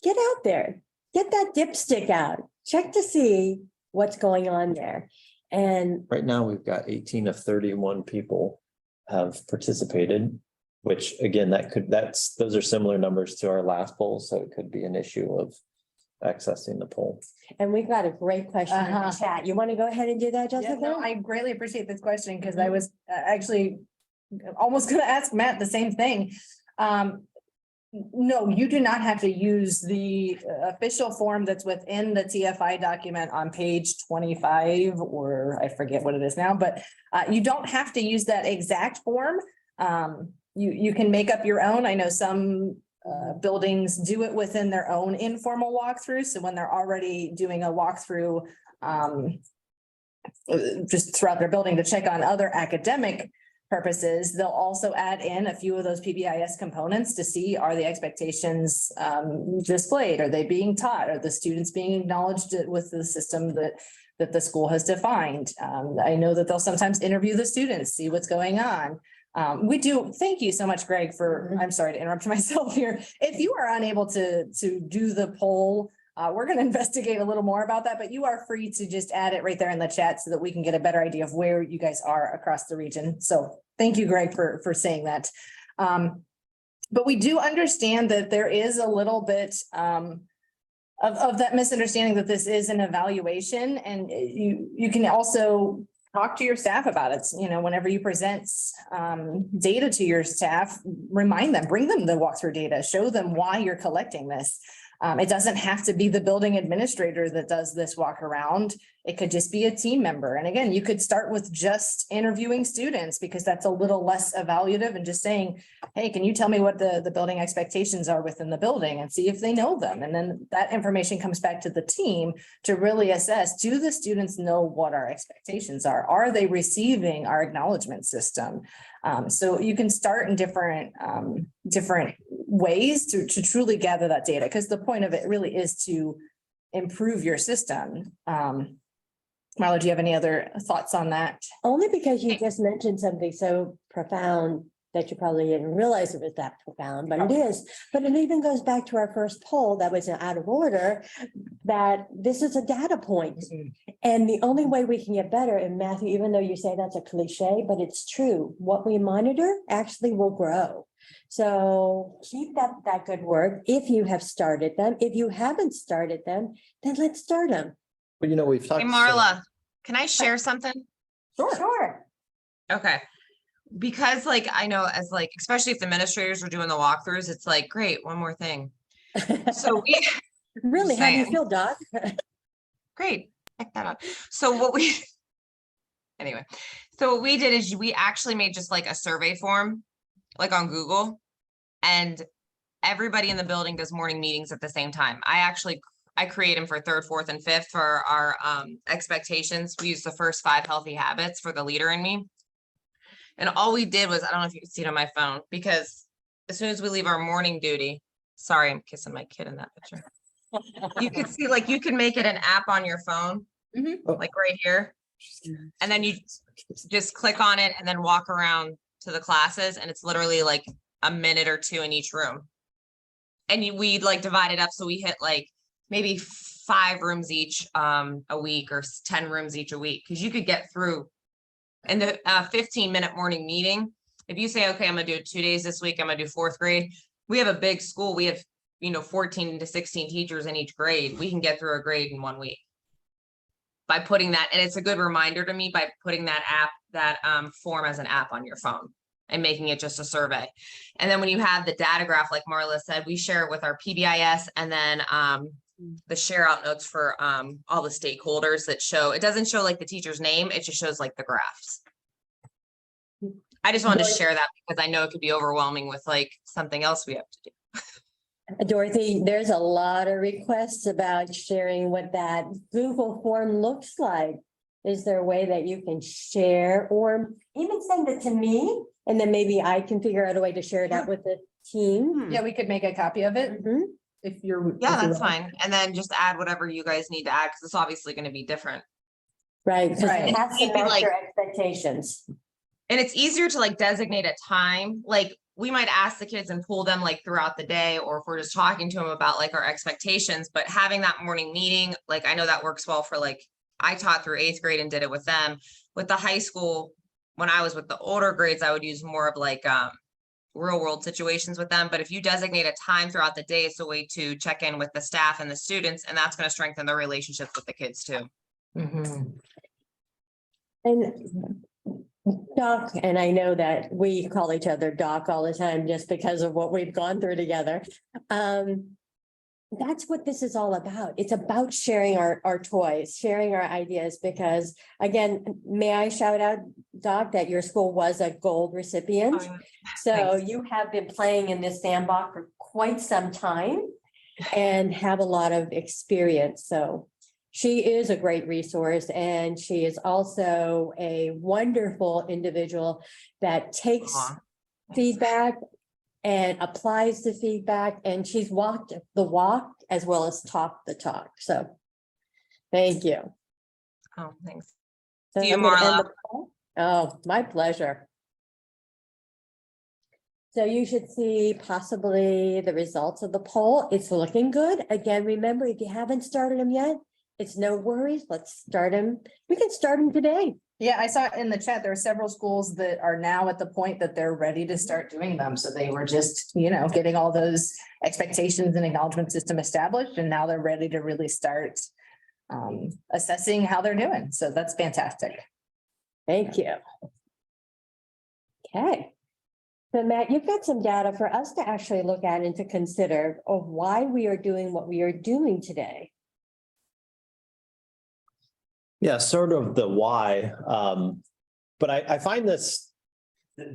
Get out there, get that dipstick out, check to see what's going on there. And right now we've got 18 of 31 people have participated, which again, those are similar numbers to our last poll. So it could be an issue of accessing the poll. And we've got a great question in the chat. You want to go ahead and do that, Jessica? Yeah, no, I greatly appreciate this question because I was actually almost going to ask Matt the same thing. No, you do not have to use the official form that's within the TFI document on page 25, or I forget what it is now, but you don't have to use that exact form. You can make up your own. I know some buildings do it within their own informal walkthrough. So when they're already doing a walkthrough just throughout their building to check on other academic purposes, they'll also add in a few of those PBIS components to see, are the expectations displayed? Are they being taught? Are the students being acknowledged with the system that the school has defined? I know that they'll sometimes interview the students, see what's going on. We do. Thank you so much, Greg, for, I'm sorry to interrupt myself here. If you are unable to do the poll, we're going to investigate a little more about that, but you are free to just add it right there in the chat so that we can get a better idea of where you guys are across the region. So thank you, Greg, for saying that. But we do understand that there is a little bit of that misunderstanding that this is an evaluation, and you can also talk to your staff about it. You know, whenever you present data to your staff, remind them, bring them the walkthrough data, show them why you're collecting this. It doesn't have to be the building administrator that does this walk around. It could just be a team member. And again, you could start with just interviewing students because that's a little less evaluative and just saying, hey, can you tell me what the building expectations are within the building and see if they know them? And then that information comes back to the team to really assess, do the students know what our expectations are? Are they receiving our acknowledgement system? So you can start in different ways to truly gather that data, because the point of it really is to improve your system. Marla, do you have any other thoughts on that? Only because you just mentioned something so profound that you probably didn't realize it was that profound, but it is. But it even goes back to our first poll that was out of order, that this is a data point. And the only way we can get better, and Matthew, even though you say that's a cliche, but it's true, what we monitor actually will grow. So keep that good work. If you have started them, if you haven't started them, then let's start them. Well, you know, we've talked. Hey, Marla, can I share something? Sure. Okay. Because like, I know as like, especially if the administrators are doing the walkthroughs, it's like, great, one more thing. So we. Really, how do you saying. feel, Doc? Great, check that out. So what we, anyway, so what we did is we actually made just like a survey form, like on Google, and everybody in the building does morning meetings at the same time. I create them for 3rd, 4th, and 5th for our expectations. We use the first 5 healthy habits for the leader in me. And all we did was, I don't know if you can see it on my phone, because as soon as we leave our morning duty, sorry, I'm kissing my kid in that picture. You can see, like, you can make it an app on your phone, like right here. And then you just click on it and then walk around to the classes. And it's literally like a minute or 2 in each room. And we'd like divide it up. So we hit like maybe 5 rooms each a week, or 10 rooms each a week. Cause you could get through in the 15-minute morning meeting. If you say, okay, I'm gonna do it 2 days this week, I'm gonna do 4th grade. We have a big school. We have, 14 to 16 teachers in each grade. We can get through a grade in 1 week by putting that. And it's a good reminder to me by putting that form as an app on your phone and making it just a survey. And then when you have the data graph, like Marla said, we share it with our PBIS, and then the share out notes for all the stakeholders that show, it doesn't show like the teacher's name, it just shows like the graphs. I just wanted to share that because I know it could be overwhelming with like something else we have to do. Dorothy, there's a lot of requests about sharing what that Google form looks like. Is there a way that you can share, or even send it to me, and then maybe I can figure out a way to share it out with the team? Yeah, we could make a copy of it if you're. Yeah, if you're that's fine. And then just add whatever you guys need to add, because it's obviously going to be different. Right, because Right. it has to It'd be match like- your expectations. And it's easier to like designate a time. Like we might ask the kids and pull them like throughout the day, or if we're just talking to them about like our expectations, but having that morning meeting, like I know that works well for like, I taught through 8th grade and did it with them. With the high school, when I was with the older grades, I would use more of like real world situations with them. But if you designate a time throughout the day, it's a way to check in with the staff and the students, and that's going to strengthen their relationships with the kids too. And Doc, and I know that we call each other Doc all the time just because of what we've gone through together. That's what this is all about. It's about sharing our toys, sharing our ideas, because again, may I shout out, Doc, that your school was a gold recipient. So Thanks. you have been playing in this sandbox for quite some time and have a lot of experience. So she is a great resource, and she is also a wonderful individual that takes Aw. feedback and applies the feedback, and she's walked the walk as well as talked the talk. So thank you. Oh, thanks. So See you, I'm gonna end Marla. the call. Oh, my pleasure. So you should see possibly the results of the poll. It's looking good. Again, remember, if you haven't started them yet, it's no worries. Let's start them. We can start them today. Yeah, I saw in the chat, there are several schools that are now at the point that they're ready to start doing them. So they were just, getting all those expectations and acknowledgement system established, and now they're ready to really start assessing how they're doing. So that's fantastic. Thank you. Okay. So Matt, you've got some data for us to actually look at and to consider of why we are doing what we are doing today. Yeah, sort of the why. But I find this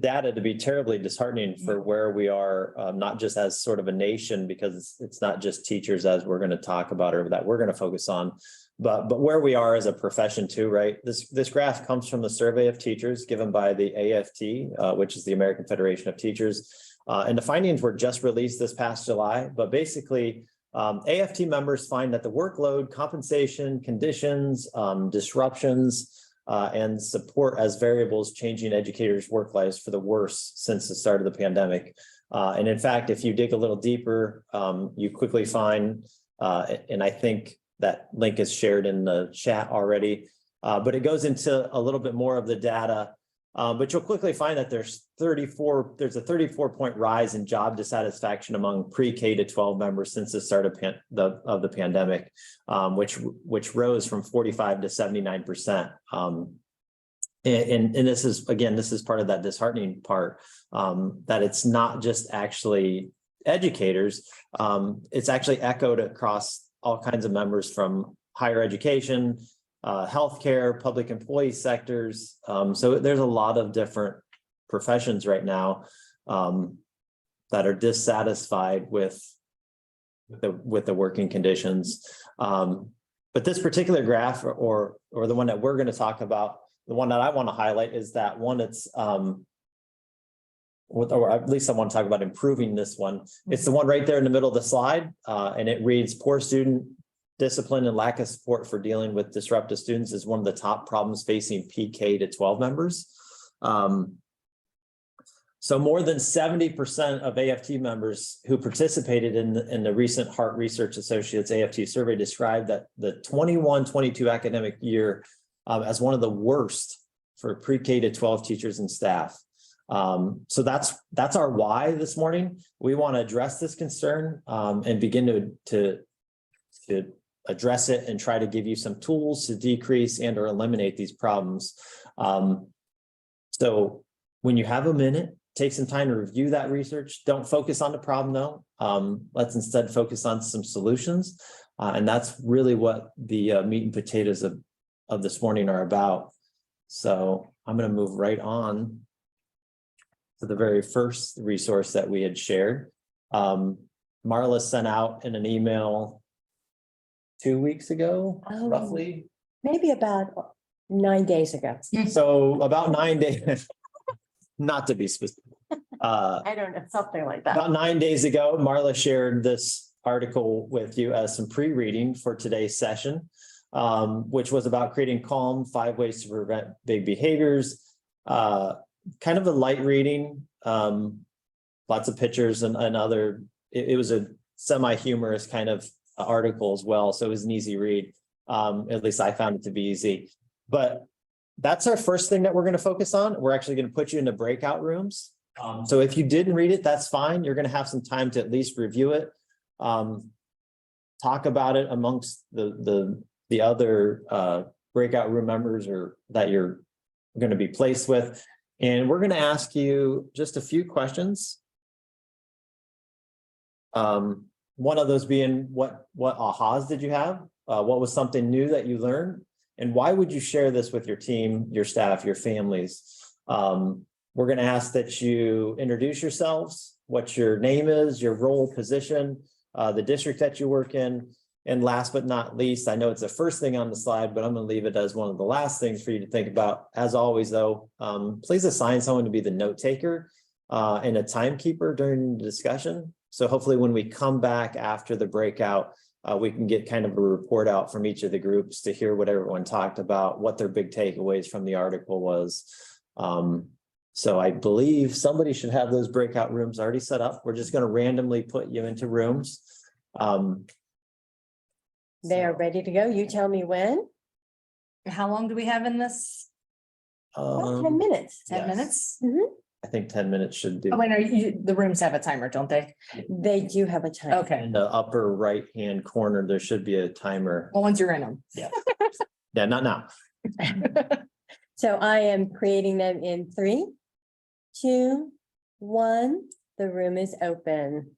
data to be terribly disheartening for where we are, not just as sort of a nation, because it's not just teachers as we're going to talk about or that we're going to focus on, but where we are as a profession too, right? This graph comes from the survey of teachers given by the AFT, which is the American Federation of Teachers. And the findings were just released this past July, but basically AFT members find that the workload, compensation, conditions, disruptions, and support as variables changing educators' work lives for the worse since the start of the pandemic. And in fact, if you dig a little deeper, you quickly find, and I think that link is shared in the chat already, but it goes into a little bit more of the data. But you'll quickly find that there's a 34-point rise in job dissatisfaction among pre-K to 12 members since the start of the pandemic, which rose from 45 to 79%. And this is part of that disheartening part, that it's not just actually educators, it's actually echoed across all kinds of members from higher education, healthcare, public employee sectors. So there's a lot of different professions right now that are dissatisfied with the working conditions. But this particular graph, or the one that we're going to talk about, the one that I want to highlight is that one that's, or at least I want to talk about improving this one. It's the one right there in the middle of the slide, and it reads, poor student discipline and lack of support for dealing with disruptive students is one of the top problems facing PK to 12 members. So more than 70% of AFT members who participated in the recent Hart Research Associates AFT survey described that the 21-22 academic year as one of the worst for pre-K to 12 teachers and staff. So that's our why this morning. We want to address this concern and begin to address it and try to give you some tools to decrease and or eliminate these problems. So when you have a minute, take some time to review that research. Don't focus on the problem though. Let's instead focus on some solutions. And that's really what the meat and potatoes of this morning are about. So I'm going to move right on to the very first resource that we had shared. Marla sent out in an email 2 weeks ago, roughly. Maybe about 9 days ago. So about 9 days, not to be specific. I don't know, something like that. About 9 days ago, Marla shared this article with you as some pre-reading for today's session, which was about creating calm, 5 ways to prevent big behaviors. Kind of a light reading, lots of pictures and other, it was a semi-humorous kind of article as well. So it was an easy read. At least I found it to be easy. But that's our first thing that we're going to focus on. We're actually going to put you in the breakout rooms. So if you didn't read it, that's fine. You're going to have some time to at least review it. Talk about it amongst the other breakout room members or that you're going to be placed with. And we're going to ask you just a few questions. One of those being, what ahas did you have? What was something new that you learned? And why would you share this with your team, your staff, your families? We're going to ask that you introduce yourselves, what your name is, your role, position, the district that you work in. And last but not least, I know it's the first thing on the slide, but I'm going to leave it as one of the last things for you to think about. As always, though, please assign someone to be the note taker and a timekeeper during the discussion. So hopefully when we come back after the breakout, we can get kind of a report out from each of the groups to hear what everyone talked about, what their big takeaways from the article was. So I believe somebody should have those breakout rooms already set up. We're just going to randomly put you into rooms. They are ready to go. You tell me when. How long do we have in this About 10 Um, minutes. 10 Yes. minutes? I think 10 minutes should do. Oh, wait, the rooms have a timer, don't they? They do have a time. Okay, In the upper right-hand corner, there should be a timer. well, once you're in them. Yeah. Yeah, not now. So I am creating them in 3, 2, 1. The room is open.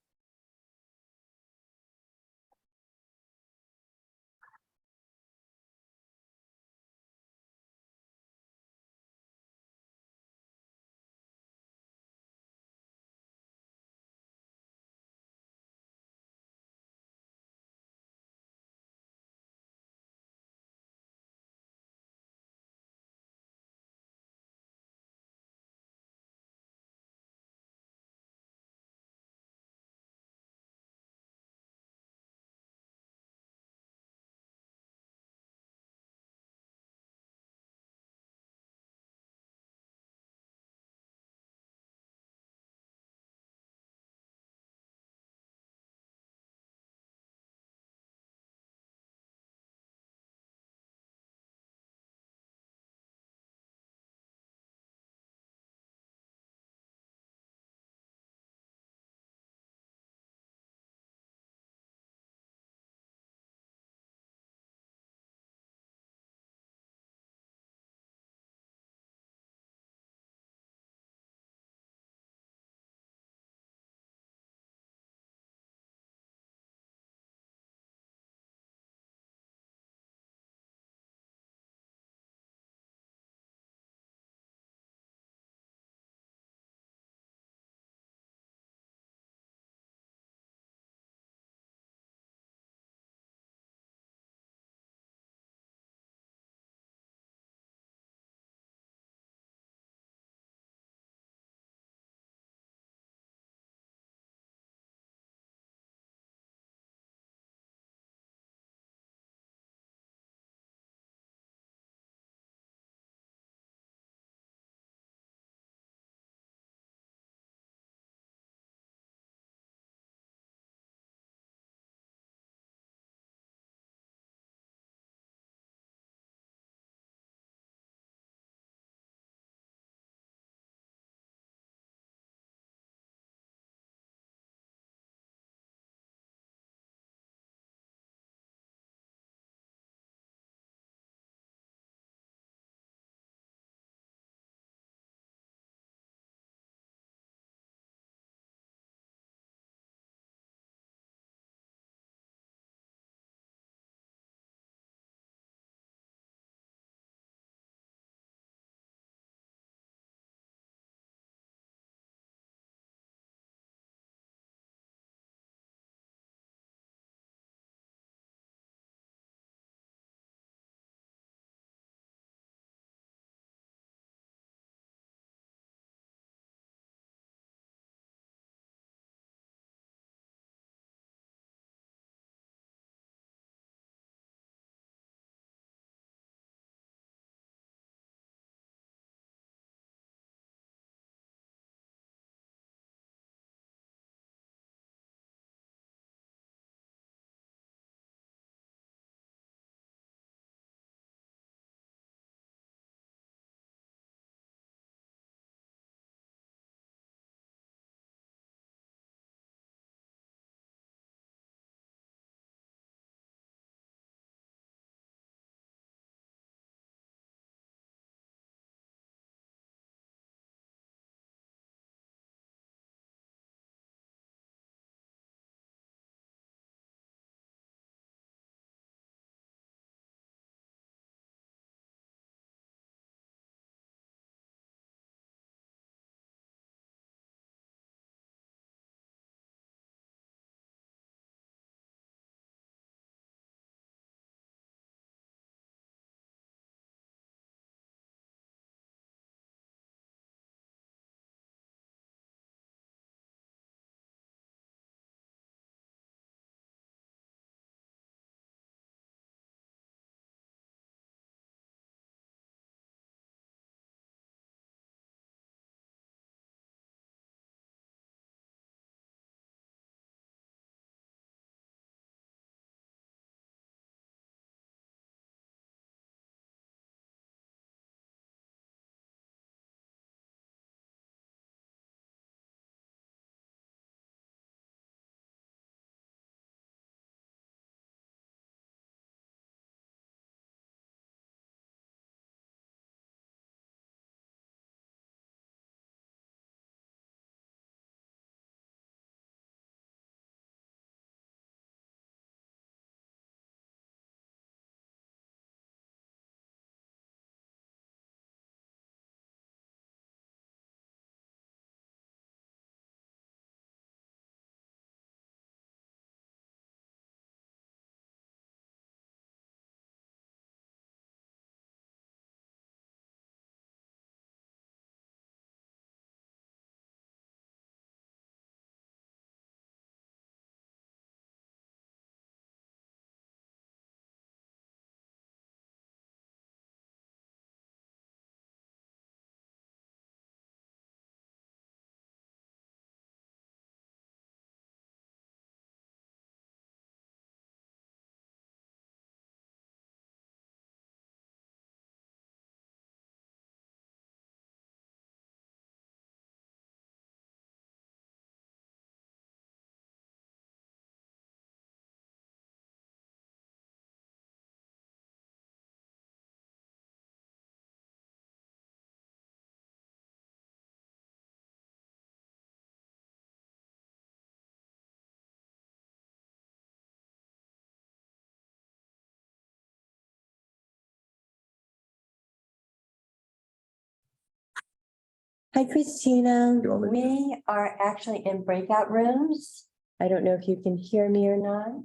Hi, Christina. You want me to- We are actually in breakout rooms. I don't know if you can hear me or not.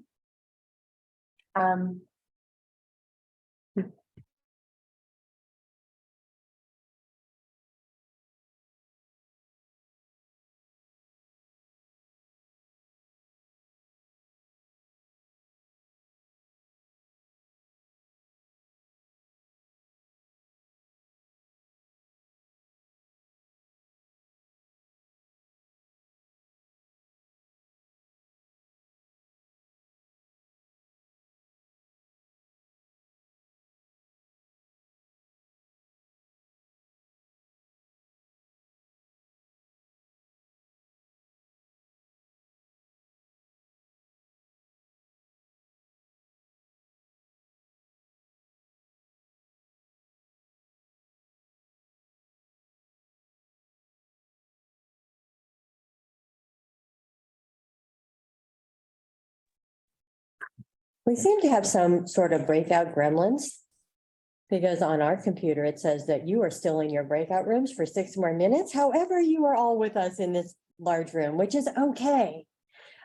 Um, We seem to have some sort of breakout gremlins. Because on our computer, it says that you are still in your breakout rooms for 6 more minutes. However, you are all with us in this large room, which is okay.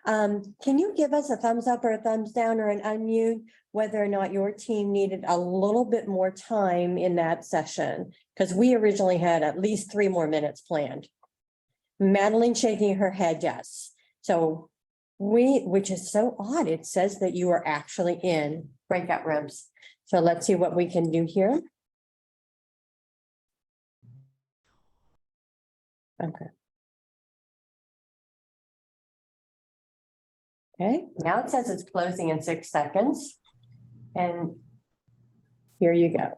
Can you give us a thumbs up or a thumbs down or an unmute, whether or not your team needed a little bit more time in that session? Because we originally had at least 3 more minutes planned. Madeline shaking her head, yes. So which is so odd, it says that you are actually in breakout rooms. So let's see what we can do here. Okay. Okay, now it says it's closing in 6 seconds. And here you go.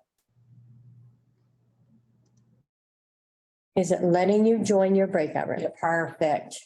Is it letting you join your breakout room? Perfect.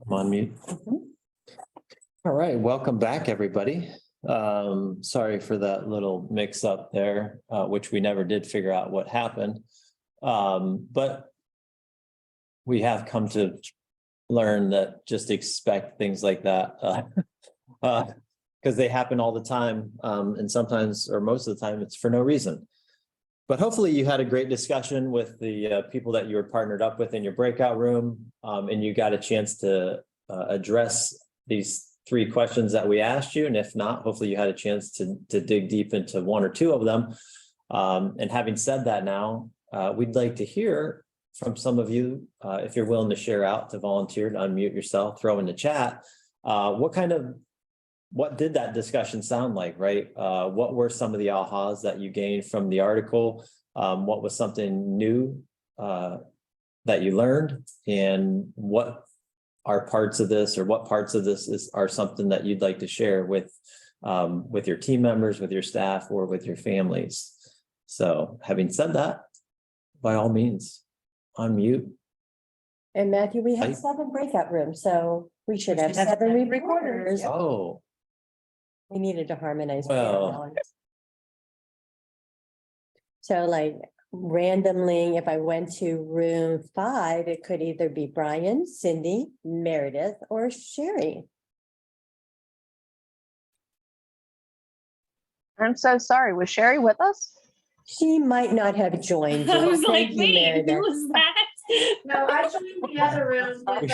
I'm on mute. All right, welcome back, everybody. Sorry for that little mix up there, which we never did figure out what happened. But we have come to learn that just expect things like that. Because they happen all the time. And sometimes, or most of the time, it's for no reason. But hopefully you had a great discussion with the people that you were partnered up with in your breakout room. And you got a chance to address these 3 questions that we asked you. And if not, hopefully you had a chance to dig deep into 1 or 2 of them. And having said that now, we'd like to hear from some of you, if you're willing to share out, to volunteer, to unmute yourself, throw in the chat. What did that discussion sound like, right? What were some of the ahas that you gained from the article? What was something new that you learned? And what are parts of this, or what parts of this are something that you'd like to share with your team members, with your staff, or with your families? So having said that, by all means, unmute. And Matthew, we have I- 7 breakout rooms, so we should have should have 7 7 recorders. Oh, We needed to harmonize. Well. balance. So like randomly, if I went to room 5, it could either be Brian, Cindy, Meredith, or Sherry. I'm so sorry. Was Sherry with us? She might not have joined. I you. was like, Thank you, wait, Meredith. who was that? No, I joined the other room we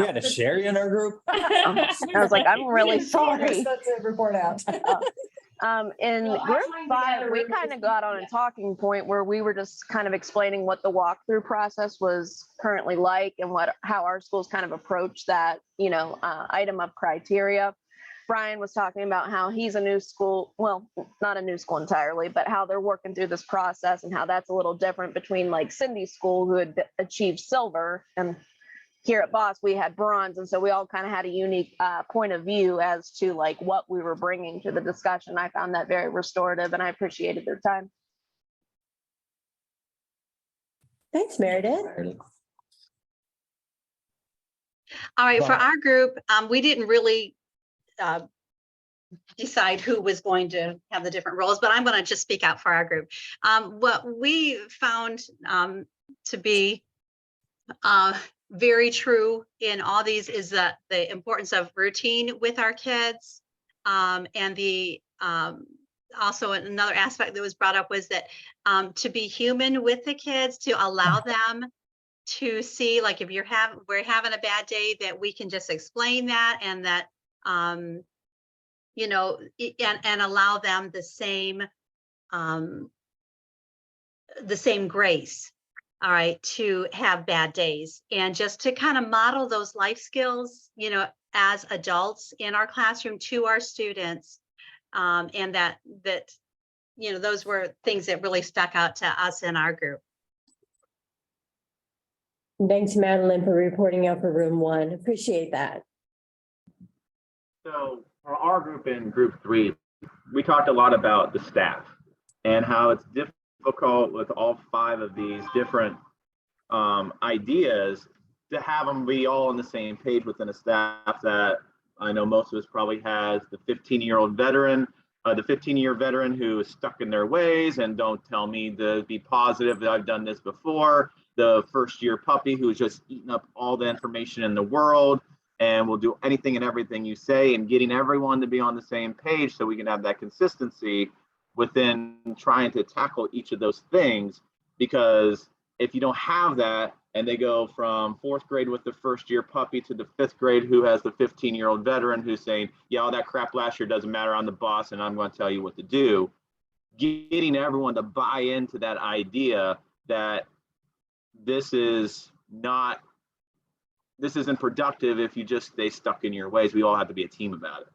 had a Sherry in our group. I was like, I'm really sorry. Report out. In Well, I group joined the 5, other we room kind because of got on a talking point where we were just kind of explaining what the walkthrough process was currently like, and how our schools kind of approach that, item of criteria. Brian was talking about how he's a new school, well, not a new school entirely, but how they're working through this process, and how that's a little different between like Cindy's school, who had achieved silver, and here at Boss we had bronze. And so we all kind of had a unique point of view as to like what we were bringing to the discussion. I found that very restorative, and I appreciated their time. Thanks, Meredith. All right, for Well- our group, we didn't really decide who was going to have the different roles, but I'm going to just speak out for our group. What we found to be very true in all these is that the importance of routine with our kids, and the also another aspect that was brought up was that to be human with the kids, to allow them to see, like, if we're having a bad day, that we can just explain that, and that and allow them the same grace, all right, to have bad days, and just to kind of model those life skills, as adults in our classroom to our students. And that those were things that really stuck out to us in our group. Thanks, Madeline, for reporting out for room 1. Appreciate that. So for our group in group 3, we talked a lot about the staff and how it's difficult with all 5 of these different ideas to have them be all on the same page within a staff that I know most of us probably has the 15-year veteran, the 15-year veteran who is stuck in their ways and don't tell me to be positive that I've done this before. The first-year puppy who's just eating up all the information in the world and will do anything and everything you say, and getting everyone to be on the same page so we can have that consistency within trying to tackle each of those things. Because if you don't have that, and they go from 4th grade with the first-year puppy to the 5th grade who has the 15-year veteran who's saying, yeah, all that crap last year doesn't matter, I'm the boss and I'm going to tell you what to do. Getting everyone to buy into that idea that this isn't productive if you just stay stuck in your ways. We all have to be a team about it.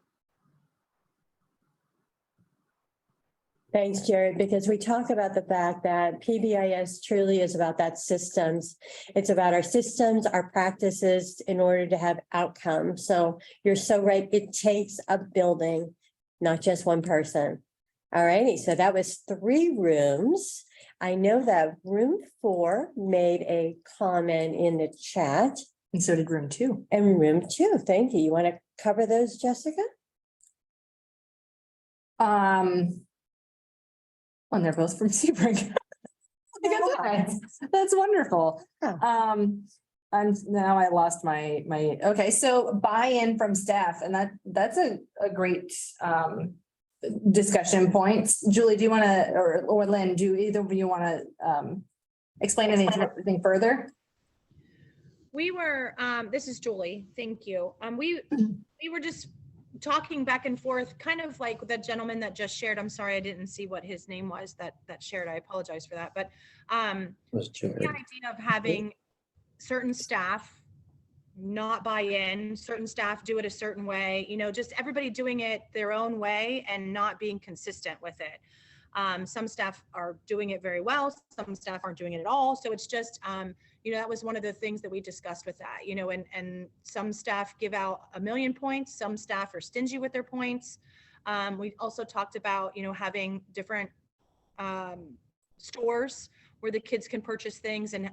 Thanks, Jared, because we talk about the fact that PBIS truly is about that systems. It's about our systems, our practices in order to have outcomes. So you're so right. It takes a building, not just one person. All righty. So that was 3 rooms. I know that room 4 made a comment in the chat. And so did room 2. And room 2, thank you. You want to cover those, Jessica? And they're both from Sebring. That's wonderful. Oh. And now I lost okay, so buy-in from staff, and that's a great discussion point. Julie, do you want to, or Lynn, do either of you want to explain anything further? We were, this is Julie, thank you. We were just talking back and forth, kind of like the gentleman that just shared. I'm sorry, I didn't see what his name was that shared. I apologize for that. But the idea of having certain staff not buy in, certain staff do it a certain way, just everybody doing it their own way and not being consistent with it. Some staff are doing it very well, some staff aren't doing it at all. So it's just, that was one of the things that we discussed with that, and some staff give out 1 million points, some staff are stingy with their points. We also talked about, having different stores where the kids can purchase things, and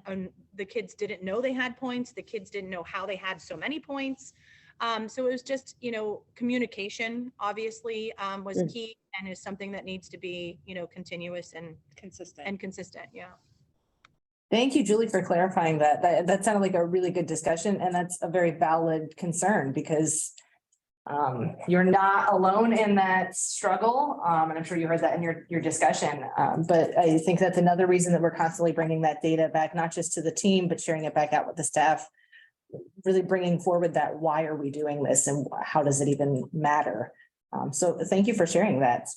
the kids didn't know they had points. The kids didn't know how they had so many points. So it was just, communication obviously was key, and is something that needs to be, continuous and consistent. Yeah. Thank you, Julie, for clarifying that. That sounded like a really good discussion, and that's a very valid concern, because you're not alone in that struggle. And I'm sure you heard that in your discussion. But I think that's another reason that we're constantly bringing that data back, not just to the team, but sharing it back out with the staff, really bringing forward that why are we doing this and how does it even matter? So thank you for sharing that.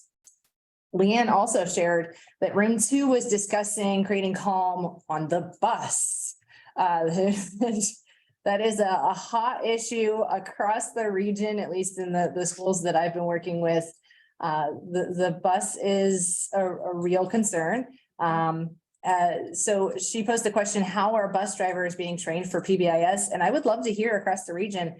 Leanne also shared that room 2 was discussing creating calm on the bus. That is a hot issue across the region, at least in the schools that I've been working with. The bus is a real concern. So she posed the question, how are bus drivers being trained for PBIS? And I would love to hear across the region,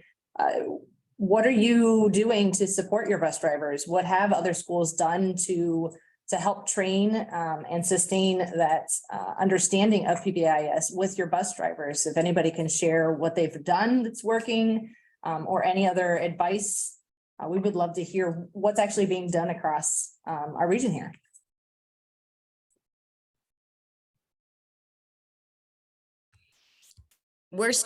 what are you doing to support your bus drivers? What have other schools done to help train and sustain that understanding of PBIS with your bus drivers? If anybody can share what they've done that's working, or any other advice, we would love to hear what's actually being done across our region here. Wait.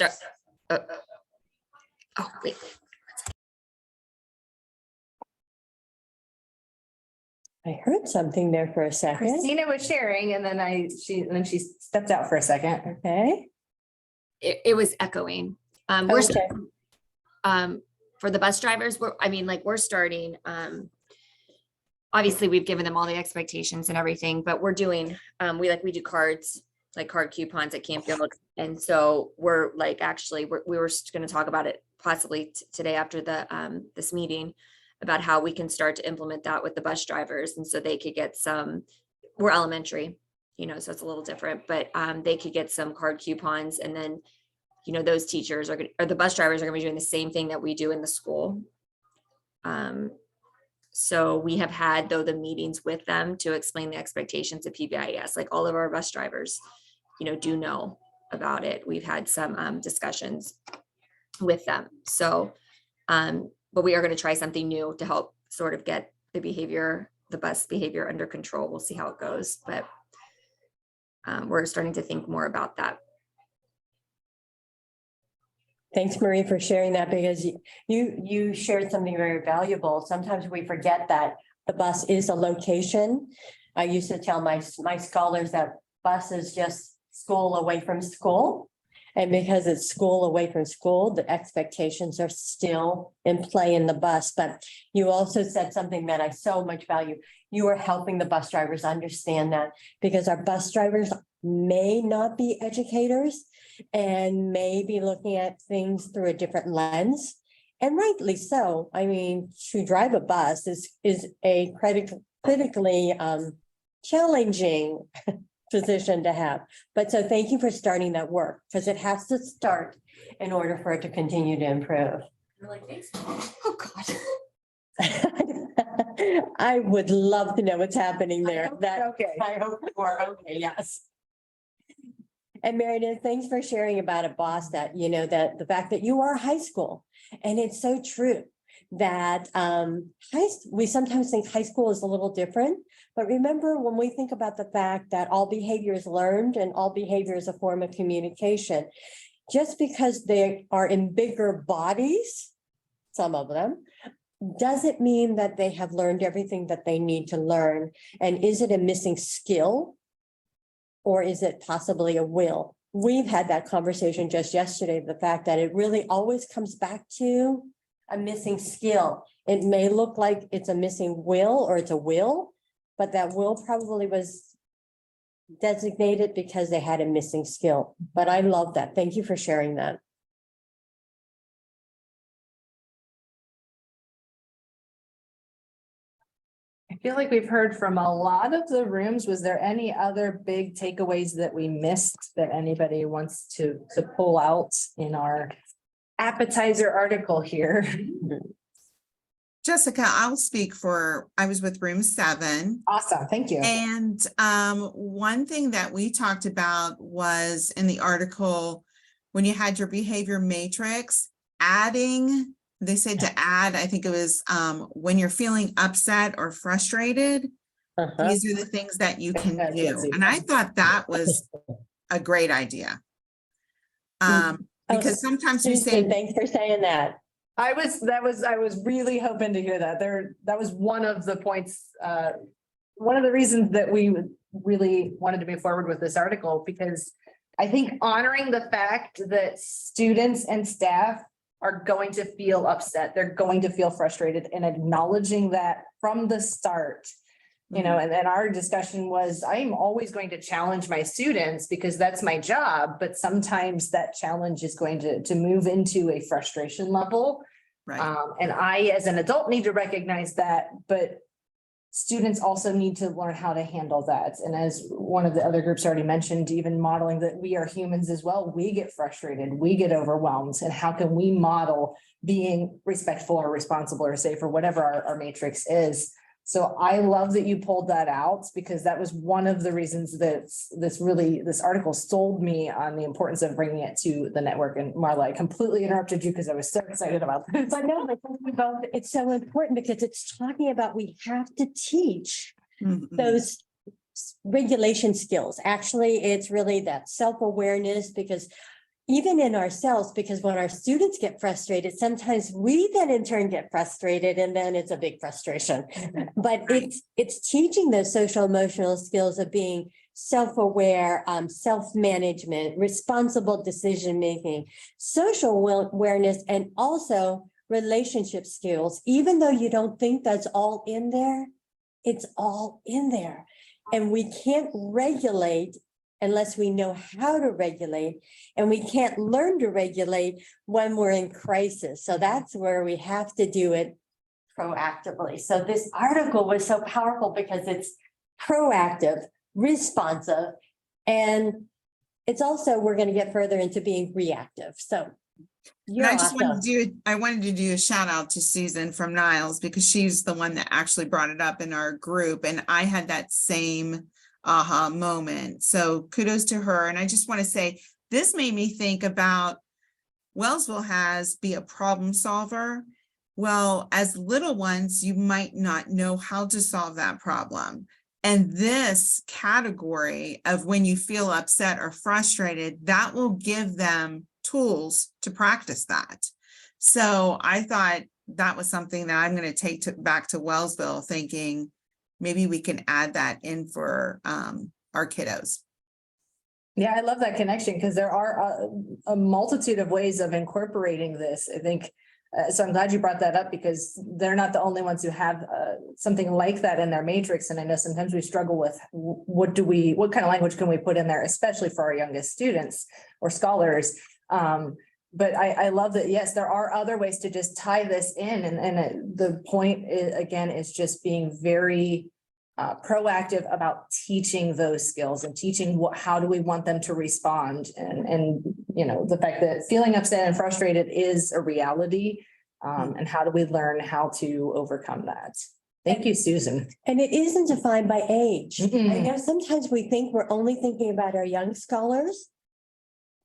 I heard something there for a second. Christina was sharing, and then she stepped out for a second. Okay. It was echoing. Okay. For the bus drivers, we're starting, obviously we've given them all the expectations and everything, but we're doing, we do cards, like card coupons at Campfield. And so we're like, actually, we were going to talk about it possibly today after this meeting, about how we can start to implement that with the bus drivers. And so they could get we're elementary, so it's a little different, but they could get some card coupons, and then, those teachers or the bus drivers are gonna be doing the same thing that we do in the school. So we have had, though, the meetings with them to explain the expectations of PBIS, like all of our bus drivers, do know about it. We've had some discussions with them. So, but we are going to try something new to help sort of get the bus behavior under control. We'll see how it goes, but we're starting to think more about that. Thanks, Marie, for sharing that, because you shared something very valuable. Sometimes we forget that the bus is a location. I used to tell my scholars that bus is just school away from school. And because it's school away from school, the expectations are still in play in the bus. But you also said something that I so much value. You are helping the bus drivers understand that, because our bus drivers may not be educators and may be looking at things through a different lens. And rightly so. I mean, to drive a bus is a critically challenging position to have. But so thank you for starting that work, because it has to start in order for it to continue to improve. Oh God. I would love to know what's happening there. Okay. I hope you are okay, yes. And Meredith, thanks for sharing about a boss that, you know, that the fact that you are high school. And it's so true that we sometimes think high school is a little different. But remember, when we think about the fact that all behavior is learned and all behavior is a form of communication, just because they are in bigger bodies, some of them, doesn't mean that they have learned everything that they need to learn. And is it a missing skill? Or is it possibly a will? We've had that conversation just yesterday, the fact that it really always comes back to a missing skill. It may look like it's a missing will or it's a will, but that will probably was designated because they had a missing skill. But I love that. Thank you for sharing that. I feel like we've heard from a lot of the rooms. Was there any other big takeaways that we missed that anybody wants to pull out in our appetizer article here? Jessica, I'll speak for, I was with room 7. Awesome, thank you. And one thing that we talked about was in the article, when you had your behavior matrix, adding, they said to add, I think it was when you're feeling upset or frustrated, these are the things that you can do. And I thought that was a great idea. Because sometimes we say, thanks for saying that. I was really hoping to hear that. That was one of the points, one of the reasons that we really wanted to move forward with this article, because I think honoring the fact that students and staff are going to feel upset, they're going to feel frustrated, and acknowledging that from the start. You know, and then our discussion was, I'm always going to challenge my students because that's my job, but sometimes that challenge is going to move into a frustration level. right, And I, as an adult, need to recognize that, but students also need to learn how to handle that. And as one of the other groups already mentioned, even modeling that we are humans as well, we get frustrated, we get overwhelmed, and how can we model being respectful or responsible or safe or whatever our matrix is. So I love that you pulled that out, because that was one of the reasons that this article sold me on the importance of bringing it to the network. And Marla, I completely interrupted you because I was so excited about this. But no, it's so important because it's talking about we have to teach those regulation skills. Actually, it's really that self-awareness, because even in ourselves, because when our students get frustrated, sometimes we then in turn get frustrated, and then it's a big frustration. But it's teaching those social emotional skills of being self-aware, self-management, responsible decision-making, social awareness, and also relationship skills. Even though you don't think that's all in there, it's all in there. And we can't regulate unless we know how to regulate, and we can't learn to regulate when we're in crisis. So that's where we have to do it proactively. So this article was so powerful because it's proactive, responsive, and it's also, we're going to get further into being reactive. So you're awesome. I wanted to do a shout out to Susan from Niles, because she's the one that actually brought it up in our group, and I had that same aha moment. So kudos to her. And I just want to say, this made me think about Wellsville has be a problem solver. Well, as little ones, you might not know how to solve that problem. And this category of when you feel upset or frustrated, that will give them tools to practice that. So I thought that was something that I'm going to take back to Wellsville, thinking, maybe we can add that in for our kiddos. Yeah, I love that connection, because there are a multitude of ways of incorporating this. I think, so I'm glad you brought that up, because they're not the only ones who have something like that in their matrix. And I know sometimes we struggle with what kind of language can we put in there, especially for our youngest students or scholars. But I love that, yes, there are other ways to just tie this in. And the point is, again, is just being very proactive about teaching those skills and teaching how do we want them to respond. And you know, the fact that feeling upset and frustrated is a reality. And how do we learn how to overcome that? Thank you, Susan. And it isn't defined by age. I know sometimes we think we're only thinking about our young scholars,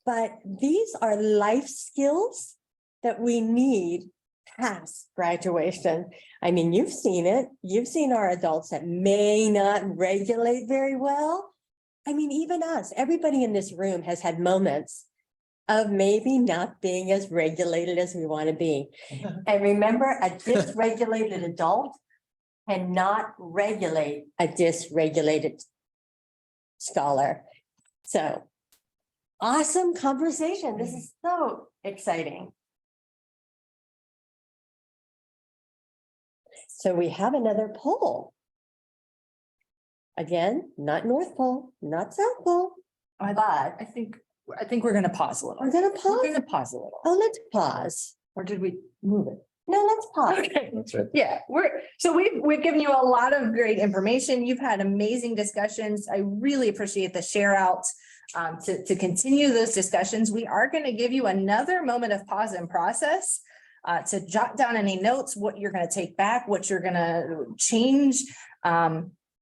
but these are life skills that we need past graduation. I mean, you've seen it. You've seen our adults that may not regulate very well. I mean, even us, everybody in this room has had moments of maybe not being as regulated as we want to be. And remember, a dysregulated adult cannot regulate a dysregulated scholar. So awesome conversation. This is so exciting. So we have another poll. Again, not North Pole, not South Pole, but I think we're gonna pause a little. we're gonna We're pause. gonna pause a little. Oh, let's pause. Or did we move it? No, let's pause. Okay. That's right. Yeah, we've given you a lot of great information. You've had amazing discussions. I really appreciate the share out. To continue those discussions, we are going to give you another moment of pause and process to jot down any notes, what you're going to take back, what you're going to change.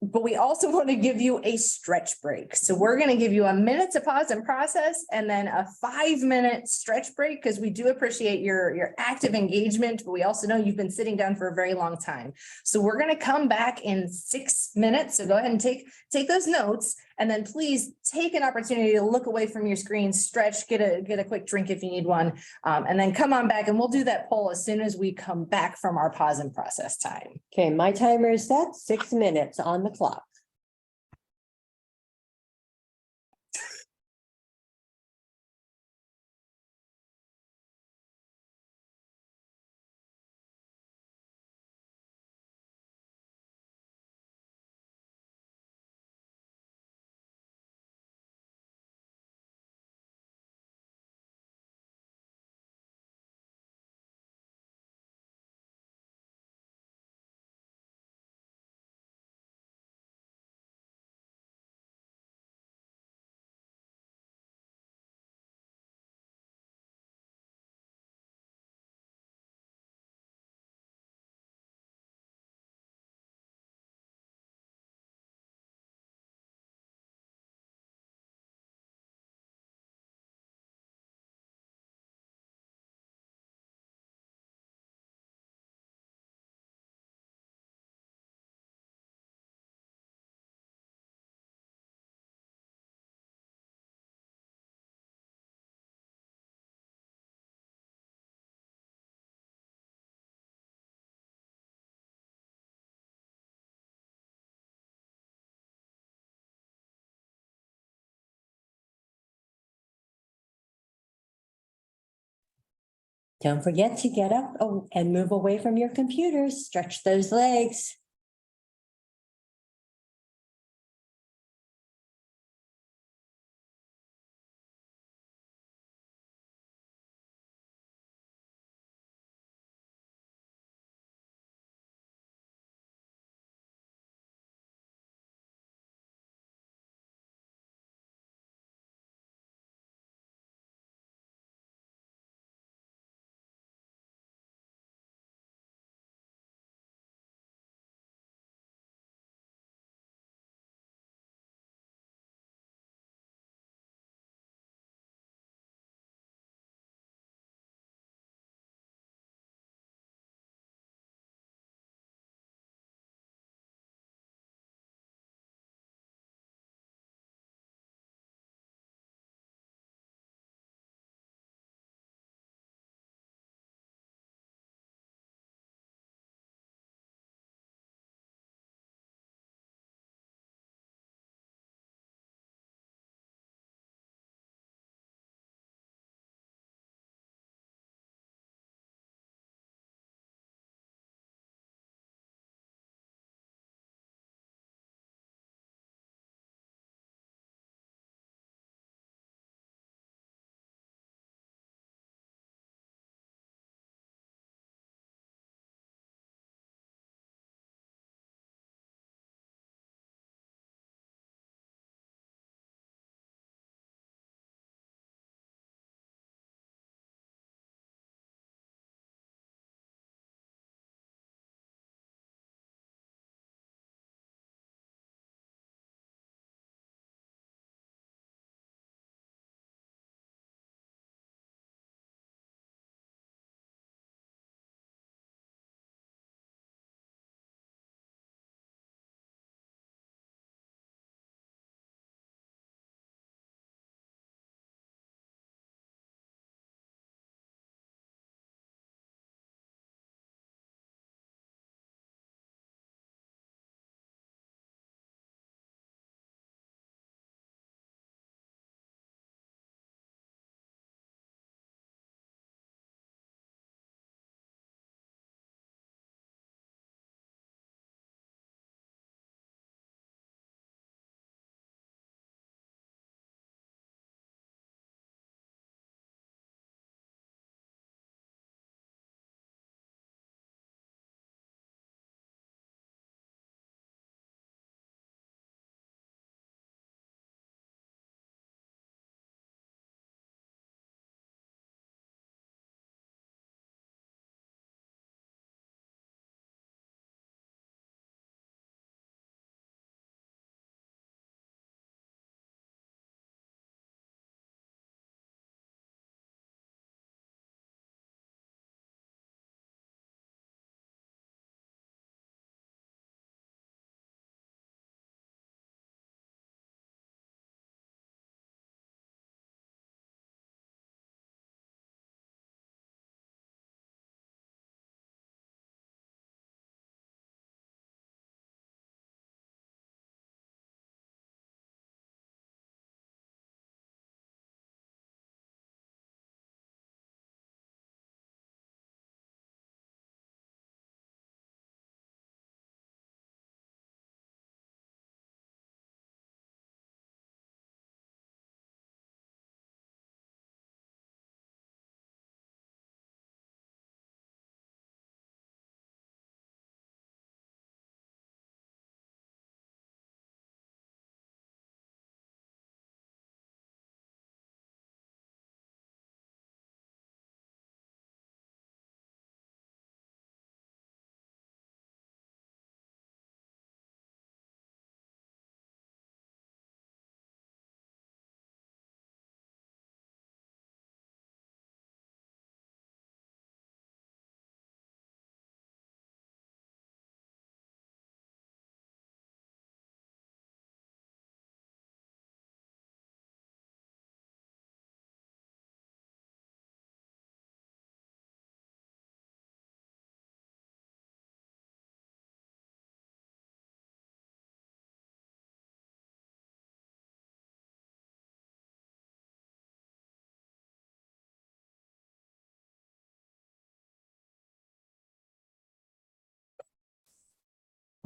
But we also want to give you a stretch break. So we're going to give you a minute to pause and process, and then a 5-minute stretch break, because we do appreciate your active engagement, but we also know you've been sitting down for a very long time. So we're going to come back in 6 minutes. So go ahead and take those notes, and then please take an opportunity to look away from your screen, stretch, get a quick drink if you need one, and then come on back, and we'll do that poll as soon as we come back from our pause and process time. Okay, my timer is set, 6 minutes on the clock. Don't forget to get up and move away from your computers. Stretch those legs.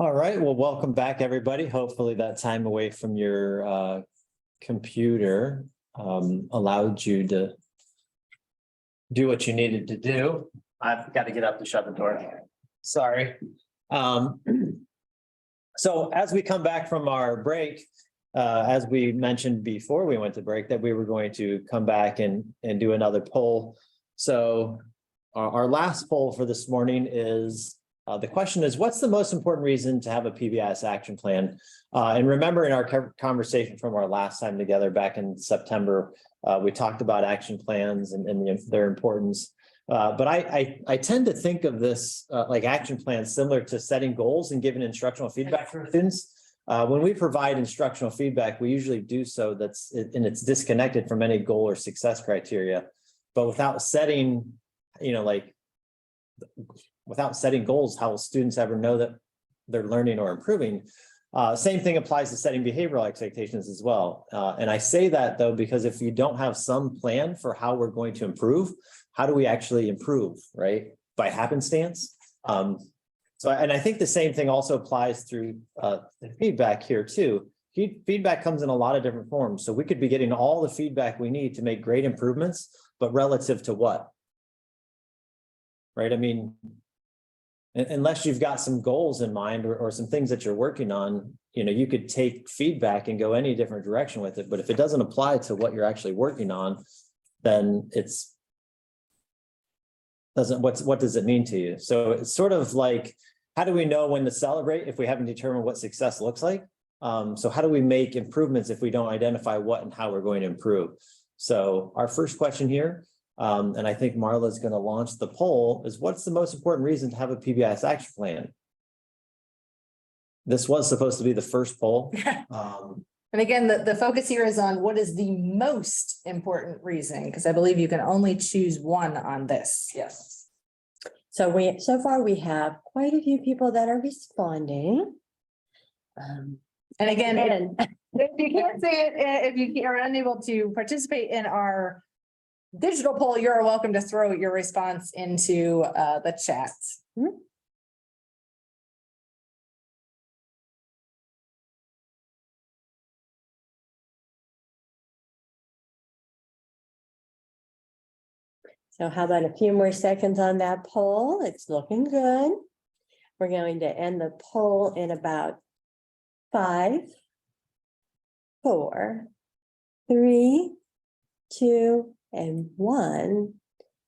All right, well, welcome back, everybody. Hopefully that time away from your computer allowed you to do what you needed to do. I've got to get up to shut the door. Sorry. So as we come back from our break, as we mentioned before we went to break, that we were going to come back and do another poll. So our last poll for this morning is, the question is, what's the most important reason to have a PBIS action plan? And remember, in our conversation from our last time together back in September, we talked about action plans and their importance. But I tend to think of this like action plans similar to setting goals and giving instructional feedback for students. When we provide instructional feedback, we usually do so it's disconnected from any goal or success criteria. But without setting, without setting goals, how will students ever know that they're learning or improving? Same thing applies to setting behavioral expectations as well. And I say that though, because if you don't have some plan for how we're going to improve, how do we actually improve, right? By happenstance. And I think the same thing also applies through the feedback here too. Feedback comes in a lot of different forms. So we could be getting all the feedback we need to make great improvements, but relative to what? Right? I mean, unless you've got some goals in mind or some things that you're working on, you could take feedback and go any different direction with it. But if it doesn't apply to what you're actually working on, then what does it mean to you? So it's sort of like, how do we know when to celebrate if we haven't determined what success looks like? So how do we make improvements if we don't identify what and how we're going to improve? So our first question here, and I think Marla is going to launch the poll, is what's the most important reason to have a PBIS action plan? This was supposed to be the first poll. And again, the focus here is on what is the most important reason, because I believe you can only choose one on this. Yes. So far we have quite a few people that are responding. And again, if you can't see it, if you are unable to participate in our digital poll, you're welcome to throw your response into the chat. So how about a few more seconds on that poll? It's looking good. We're going to end the poll in about 5, 4, 3, 2, and 1.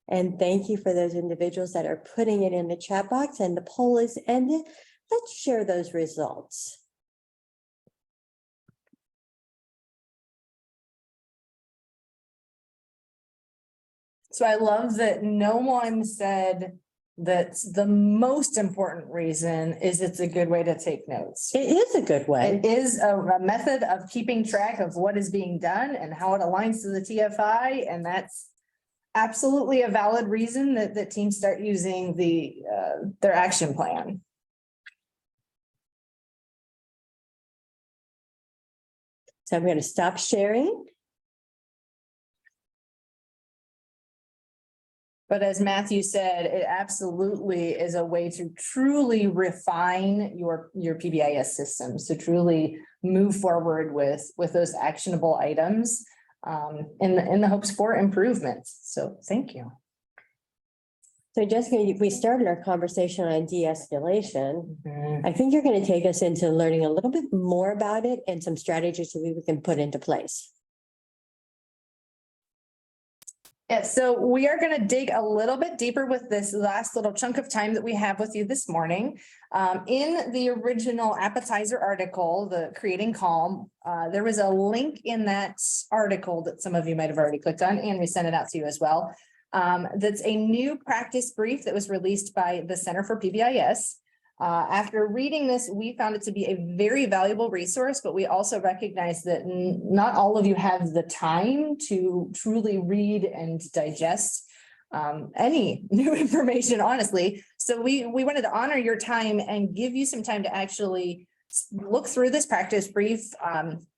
And thank you for those individuals that are putting it in the chat box, and the poll is ended. Let's share those results. So I love that no one said that the most important reason is it's a good way to take notes. It is a good way. It is a method of keeping track of what is being done and how it aligns to the TFI. And that's absolutely a valid reason that teams start using their action plan. So I'm going to stop sharing. But as Matthew said, it absolutely is a way to truly refine your PBIS system. So truly move forward with those actionable items in the hopes for improvements. So thank you. So Jessica, we started our conversation on de-escalation. I think you're going to take us into learning a little bit more about it and some strategies that we can put into place. Yeah, so we are going to dig a little bit deeper with this last little chunk of time that we have with you this morning. In the original appetizer article, the Creating Calm, there was a link in that article that some of you might have already clicked on, and we sent it out to you as well. That's a new practice brief that was released by the Center for PBIS. After reading this, we found it to be a very valuable resource, but we also recognize that not all of you have the time to truly read and digest any new information, honestly. So we wanted to honor your time and give you some time to actually look through this practice brief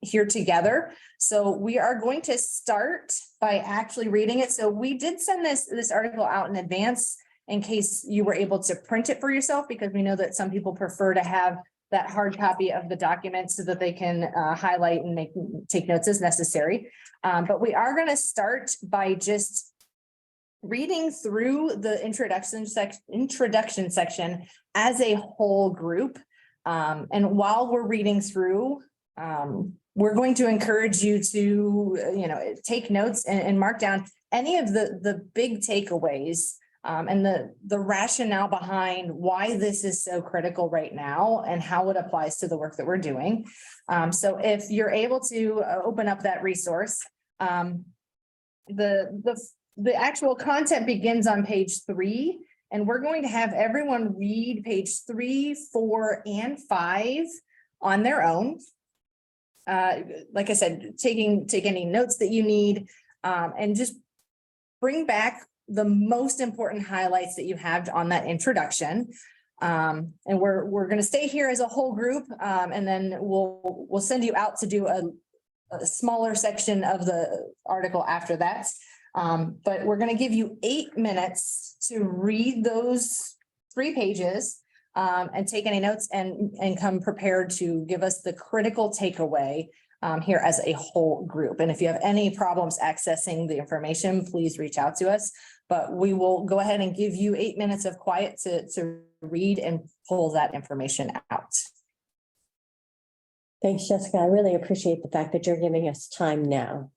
here together. So we are going to start by actually reading it. So we did send this article out in advance in case you were able to print it for yourself, because we know that some people prefer to have that hard copy of the document so that they can highlight and take notes as necessary. But we are going to start by just reading through the introduction section as a whole group. And while we're reading through, we're going to encourage you to, take notes and mark down any of the big takeaways and the rationale behind why this is so critical right now and how it applies to the work that we're doing. So if you're able to open up that resource, the actual content begins on page 3, and we're going to have everyone read page 3, 4, and 5 on their own. Like I said, take any notes that you need, and just bring back the most important highlights that you have on that introduction. And we're going to stay here as a whole group, and then we'll send you out to do a smaller section of the article after that. But we're going to give you 8 minutes to read those 3 pages, and take any notes and come prepared to give us the critical takeaway here as a whole group. And if you have any problems accessing the information, please reach out to us. But we will go ahead and give you 8 minutes of quiet to read and pull that information out. Thanks, Jessica. I really appreciate the fact that you're giving us time now.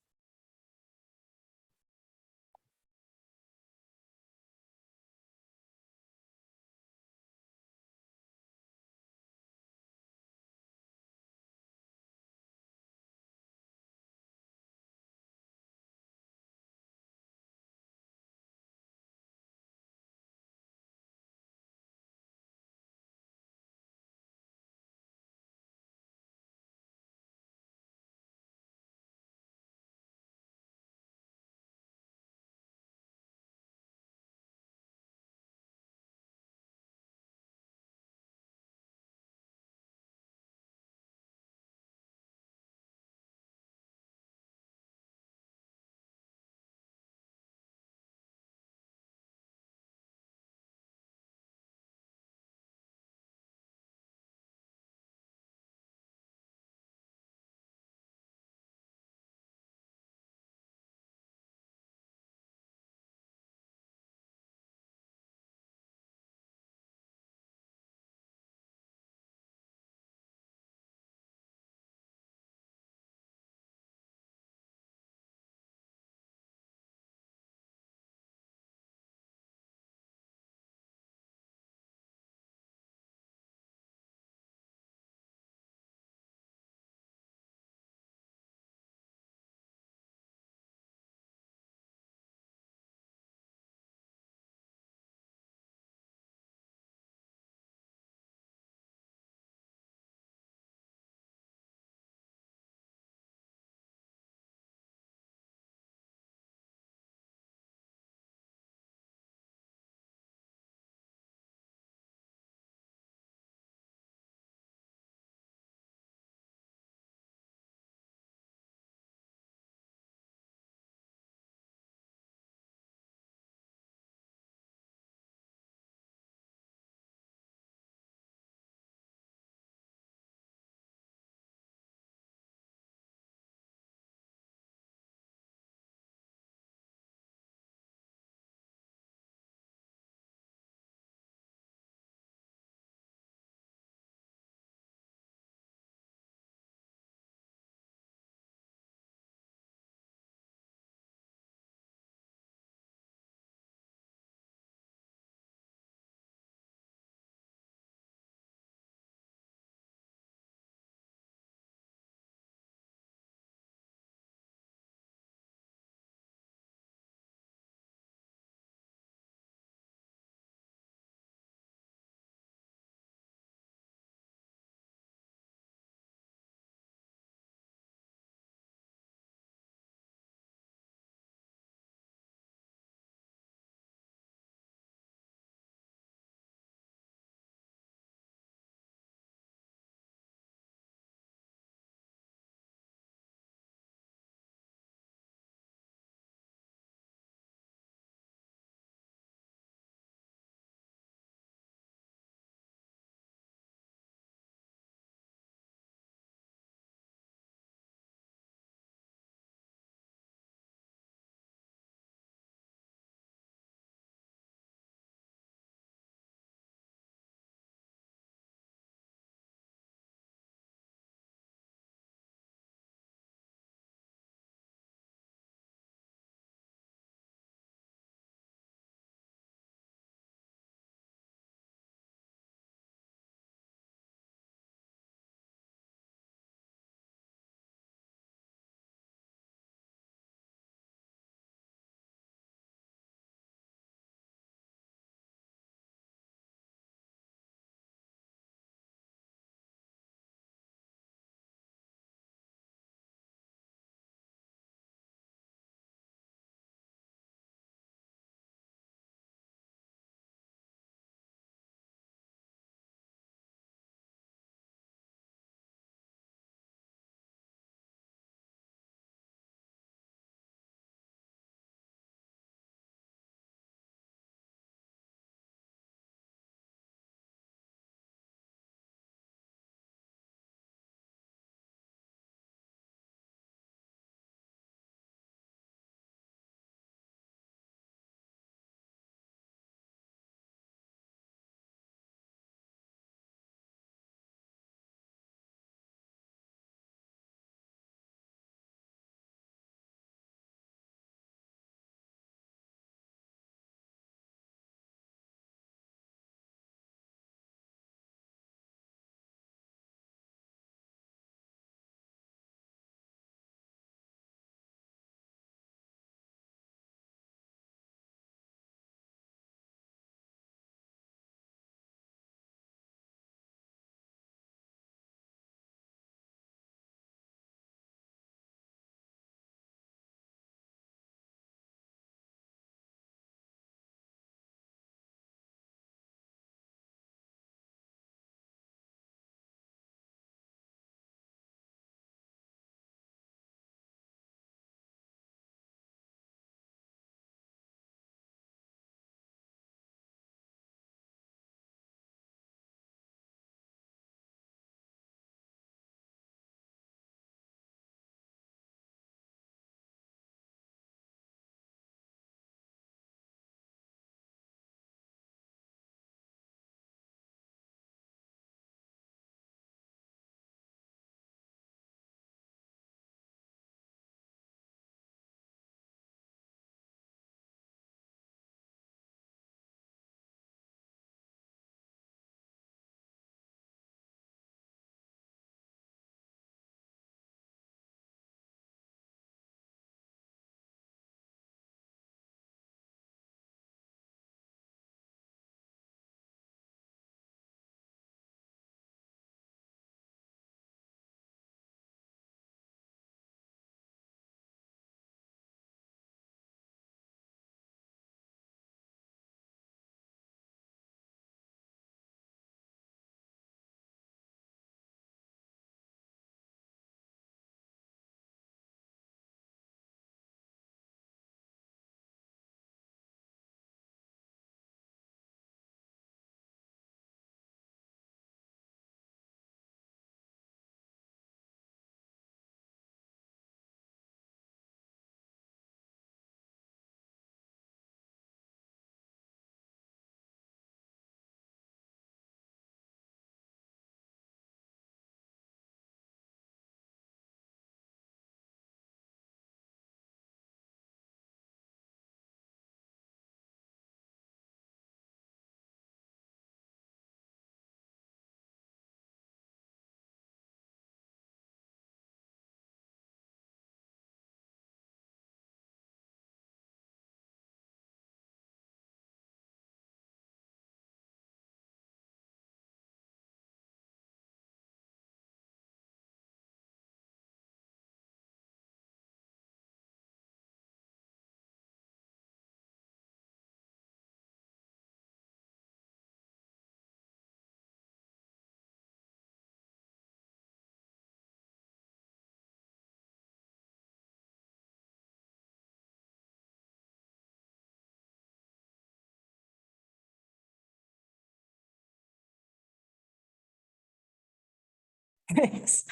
Thanks.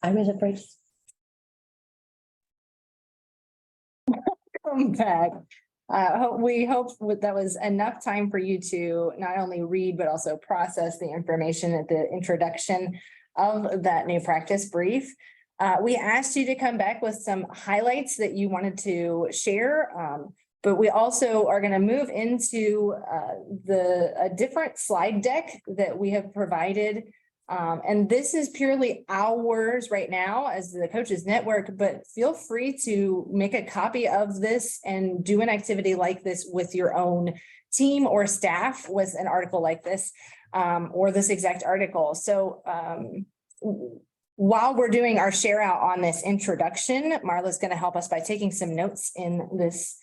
I was afraid. Come back. We hope that was enough time for you to not only read, but also process the information at the introduction of that new practice brief. We asked you to come back with some highlights that you wanted to share. But we also are going to move into a different slide deck that we have provided. And this is purely ours right now as the Coaches Network, but feel free to make a copy of this and do an activity like this with your own team or staff with an article like this, or this exact article. So while we're doing our share out on this introduction, Marla's going to help us by taking some notes in this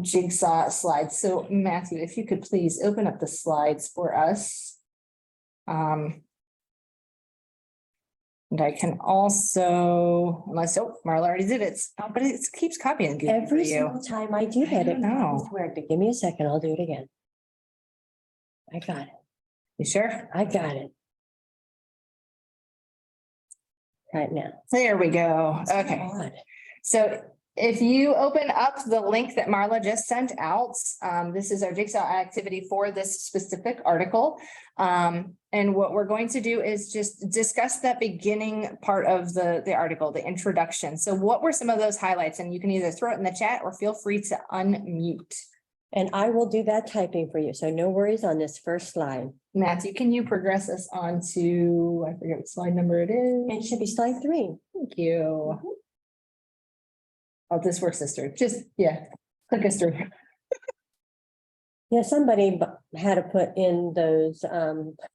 jigsaw slide. So Matthew, if you could please open up the slides for us. And I can also, unless, Marla already did it, but it keeps copying. Every single time I do that, it know. becomes weird, but give me a second, I'll do it again. I got it. You sure? I got it. Right now. There we go. Okay. God. So if you open up the link that Marla just sent out, this is our jigsaw activity for this specific article. And what we're going to do is just discuss that beginning part of the article, the introduction. So what were some of those highlights? And you can either throw it in the chat or feel free to unmute. And I will do that typing for you. So no worries on this first slide. Matthew, can you progress us on to, I forget what slide number it is. It should be slide 3. Thank you. Oh, this works, sister. Just, yeah, click us through. Yeah, somebody had to put in those.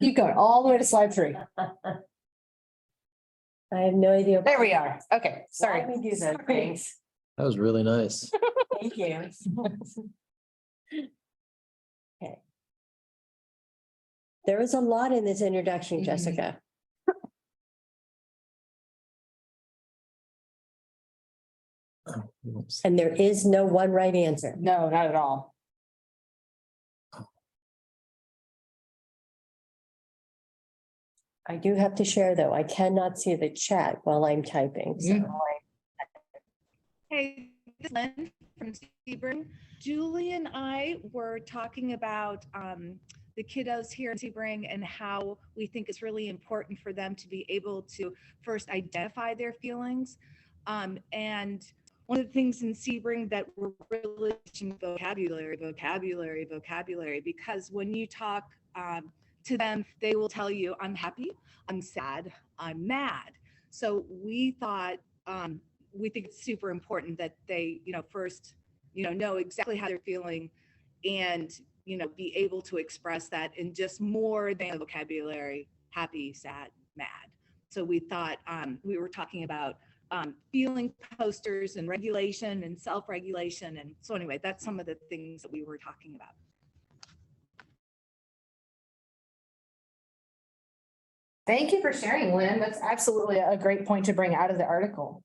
Keep going all the way to slide 3. I have no idea. There we are. Okay, sorry. Why we do those Sorry. things. That was really nice. Thank you. Okay. There was a lot in this introduction, Mhm. Jessica. Oh, whoops. And there is no one right answer. No, not at all. I do have to share, though. I cannot see the chat while I'm typing. So Mhm. Hey, this is Lynn from Sebring. Julie and I were talking about the kiddos here in Sebring and how we think it's really important for them to be able to first identify their feelings. And one of the things in Sebring that we're really teaching vocabulary, because when you talk to them, they will tell you, I'm happy, I'm sad, I'm mad. So we thought, we think it's super important that they, first, know exactly how they're feeling and, be able to express that in just more than vocabulary, happy, sad, mad. So we thought, we were talking about feeling posters and regulation and self-regulation. And so anyway, that's some of the things that we were talking about. Thank you for sharing, Lynn. That's absolutely a great point to bring out of the article.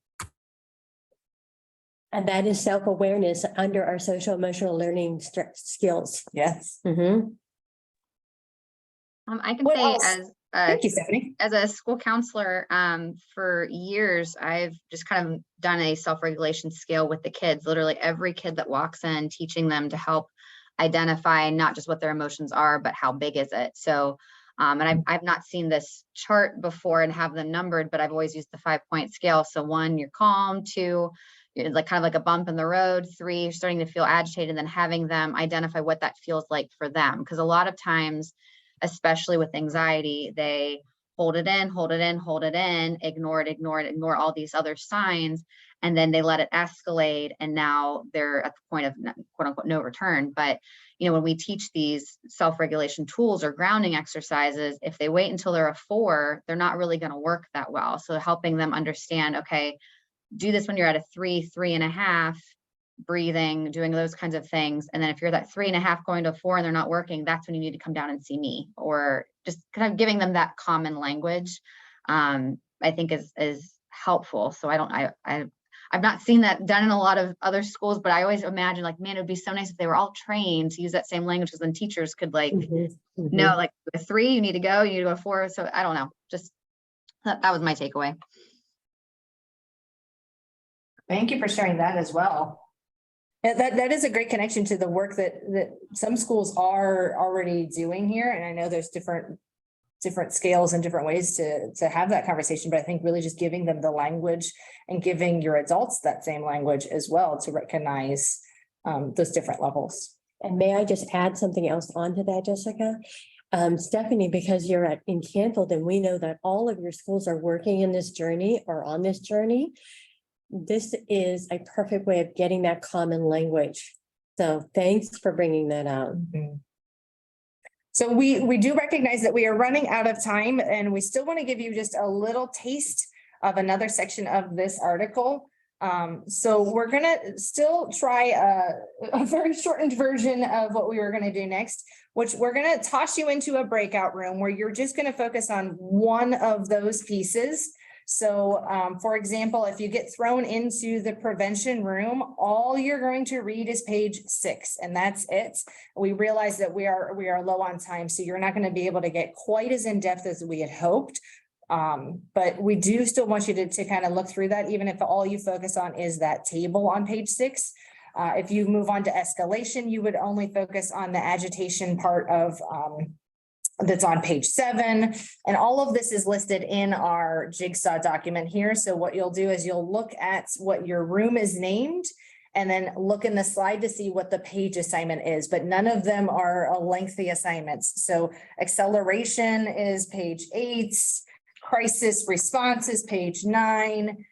and that is self-awareness under our social emotional learning skills. Yes. Mhm. I can What say else? Thank you, Stephanie. as a school counselor, for years, I've just kind of done a self-regulation scale with the kids, literally every kid that walks in, teaching them to help identify not just what their emotions are, but how big is it. So, and I've not seen this chart before and have them numbered, but I've always used the 5-point scale. So 1, you're calm, 2, you're like kind of like a bump in the road, 3, you're starting to feel agitated, and then having them identify what that feels like for them. Because a lot of times, especially with anxiety, they hold it in, ignore it, ignore all these other signs, and then they let it escalate, and now they're at the point of quote unquote no return. But when we teach these self-regulation tools or grounding exercises, if they wait until they're a 4, they're not really going to work that well. So helping them understand, okay, do this when you're at a 3, 3.5, breathing, doing those kinds of things. And then if you're that 3.5 going to 4 and they're not working, that's when you need to come down and see me, or just kind of giving them that common language, I think is helpful. So I've not seen that done in a lot of other schools, but I always imagine like, man, it would be so nice if they were all trained to use that same language, because then teachers could like, no, like a 3, you need to go 4. So I don't know, just That was my takeaway. Thank you for sharing that as well. And that is a great connection to the work that some schools are already doing here. And I know there's different scales and different ways to have that conversation, but I think really just giving them the language and giving your adults that same language as well to recognize those different levels. And may I just add something else onto that, Jessica? Stephanie, because you're in Canfield and we know that all of your schools are working in this journey or on this journey, this is a perfect way of getting that common language. So thanks for bringing that out. So we do recognize that we are running out of time, and we still want to give you just a little taste of another section of this article. So we're gonna still try a very shortened version of what we were gonna do next, which we're gonna toss you into a breakout room where you're just gonna focus on one of those pieces. So for example, if you get thrown into the prevention room, all you're going to read is page 6, and that's it. We realize that we are low on time, so you're not going to be able to get quite as in-depth as we had hoped. But we do still want you to kind of look through that, even if all you focus on is that table on page 6. If you move on to escalation, you would only focus on the agitation part of that's on page 7. And all of this is listed in our jigsaw document here. So what you'll do is you'll look at what your room is named and then look in the slide to see what the page assignment is, but none of them are lengthy assignments. So acceleration is page 8, crisis response is page 9.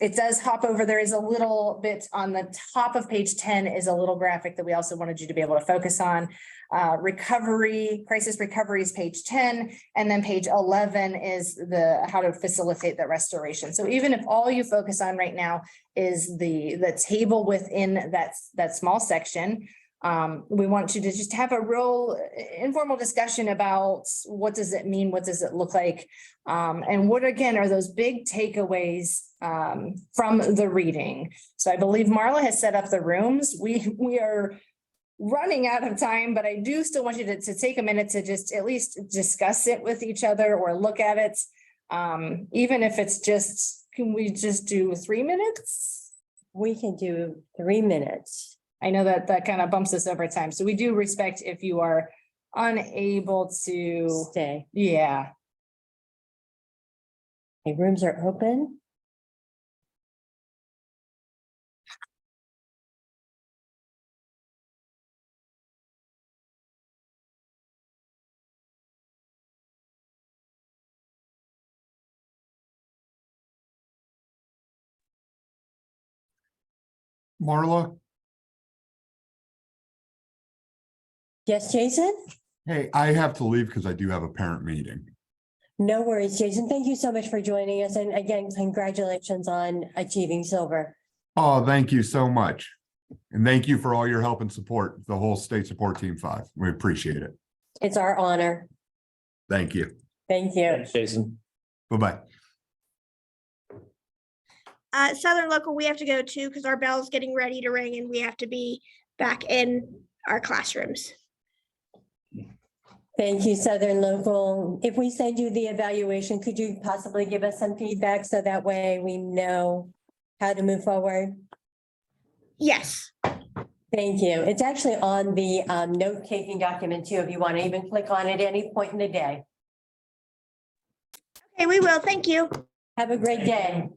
It does hop over. There is a little bit on the top of page 10 is a little graphic that we also wanted you to be able to focus on. Crisis recovery is page 10, and then page 11 is the how to facilitate the restoration. So even if all you focus on right now is the table within that small section, we want you to just have a real informal discussion about what does it mean, what does it look like, and what again are those big takeaways from the reading. So I believe Marla has set up the rooms. We are running out of time, but I do still want you to take a minute to just at least discuss it with each other or look at it. Even if it's just, can we just do 3 minutes? We can do 3 minutes. I know that kind of bumps us over time. So we do respect if you are unable to stay. Yeah. Okay, rooms are open. Marla? Yes, Jason? Hey, I have to leave because I do have a parent meeting. No worries, Jason. Thank you so much for joining us. And again, congratulations on achieving silver. Oh, thank you so much. And thank you for all your help and support, the whole state support team 5. We appreciate it. It's our honor. Thank you. Thank you. Thanks, Jason. Bye-bye. Southern Local, we have to go to because our bell's getting ready to ring and we have to be back in our classrooms. Thank you, Southern Local. If we send you the evaluation, could you possibly give us some feedback so that way we know how to move forward? Yes. Thank you. It's actually on the note-taking document too, if you want to even click on it any point in the day. Okay, we will. Thank you. Have a great day.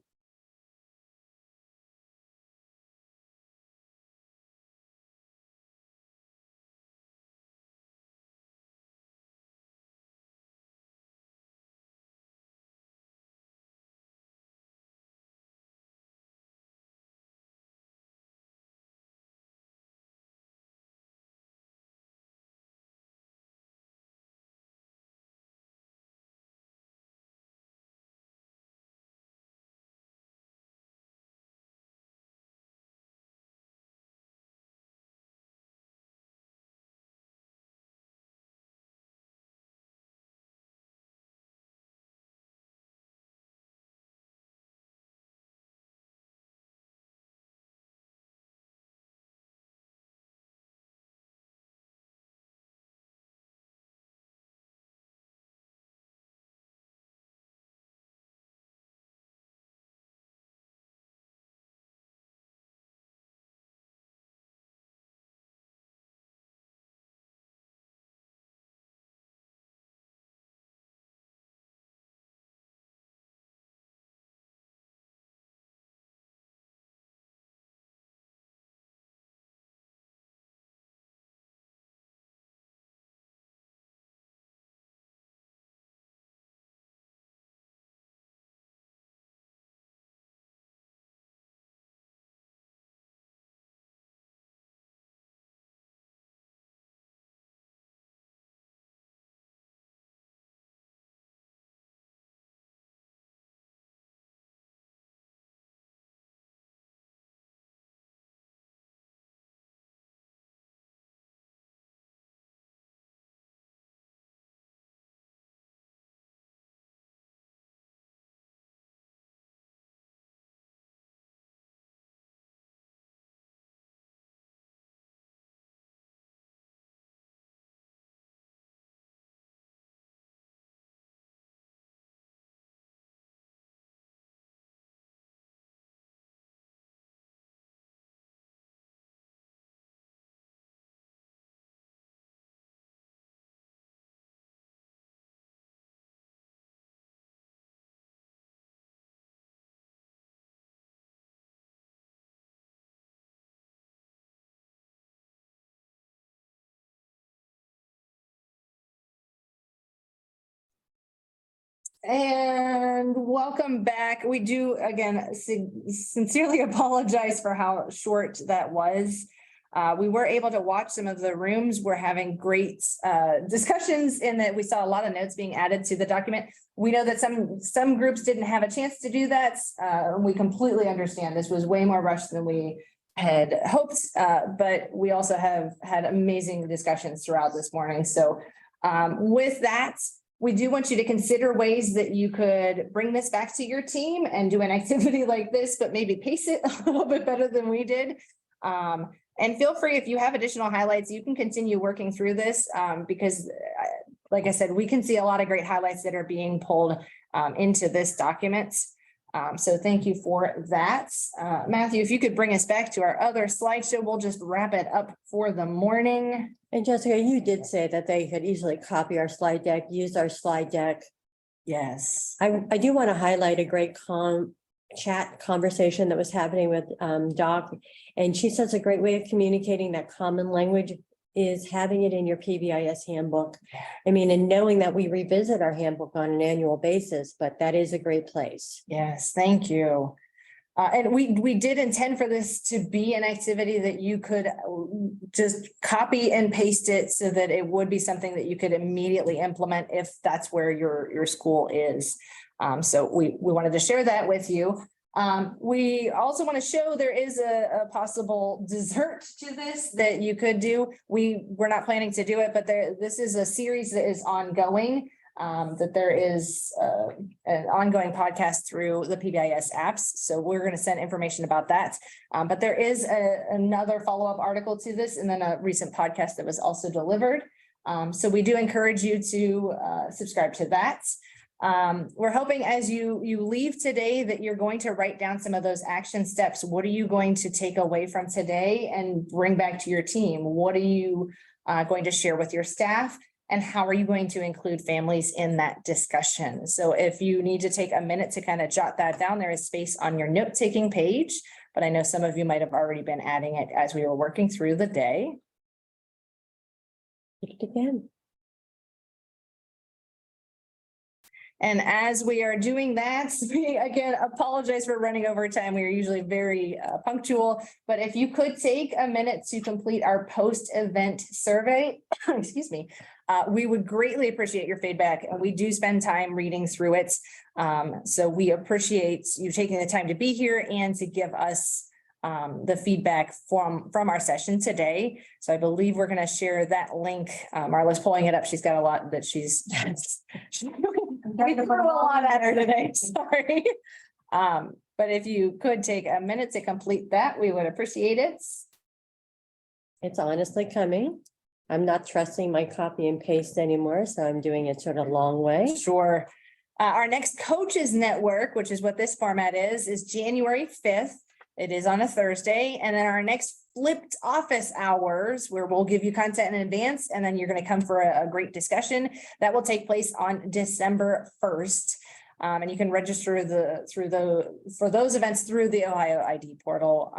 And welcome back. We do again sincerely apologize for how short that was. We were able to watch some of the rooms. We're having great discussions in that we saw a lot of notes being added to the document. We know that some groups didn't have a chance to do that. We completely understand. This was way more rushed than we had hoped, but we also have had amazing discussions throughout this morning. So with that, we do want you to consider ways that you could bring this back to your team and do an activity like this, but maybe pace it a little bit better than we did. And feel free, if you have additional highlights, you can continue working through this because like I said, we can see a lot of great highlights that are being pulled into this document. So thank you for that. Matthew, if you could bring us back to our other slideshow, we'll just wrap it up for the morning. And Jessica, you did say that they could easily copy our slide deck, use our slide deck. Yes. I do want to highlight a great chat conversation that was happening with Doc. And she says a great way of communicating that common language is having it in your PBIS handbook. I mean, and knowing that we revisit our handbook on an annual basis, but that is a great place. Yes, thank you. And we did intend for this to be an activity that you could just copy and paste it so that it would be something that you could immediately implement if that's where your school is. So we wanted to share that with you. We also want to show there is a possible dessert to this that you could do. We're not planning to do it, but this is a series that is ongoing. That there is an ongoing podcast through the PBIS apps. So we're going to send information about that. But there is another follow-up article to this and then a recent podcast that was also delivered. So we do encourage you to subscribe to that. We're hoping as you leave today that you're going to write down some of those action steps. What are you going to take away from today and bring back to your team? What are you going to share with your staff? And how are you going to include families in that discussion? So if you need to take a minute to kind of jot that down, there is space on your note-taking page, but I know some of you might have already been adding it as we were working through the day. Hit it again. And as we are doing that, we again apologize for running over time. We are usually very punctual, but if you could take a minute to complete our post-event survey, excuse me, we would greatly appreciate your feedback, and we do spend time reading through it. So we appreciate you taking the time to be here and to give us the feedback from our session today. So I believe we're going to share that link. Marla's pulling it up. She's got a lot that she's we threw a lot at her today. Sorry. But if you could take a minute to complete that, we would appreciate it. It's honestly coming. I'm not trusting my copy and paste anymore, so I'm doing it sort of long way. Sure. Our next coaches network, which is what this format is January 5th. It is on a Thursday. And then our next flipped office hours, where we'll give you content in advance, and then you're going to come for a great discussion, that will take place on December 1st. And you can register for those events through the Ohio ID portal.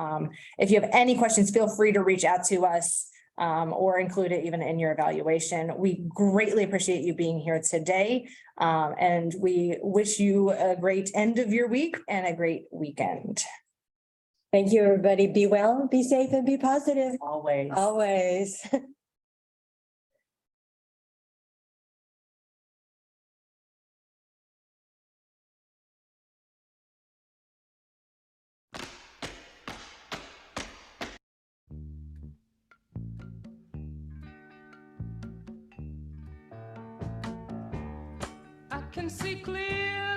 If you have any questions, feel free to reach out to us or include it even in your evaluation. We greatly appreciate you being here today. And we wish you a great end of your week and a great weekend. Thank you, everybody. Be well, be safe, and be positive. Always. Always. I can see clear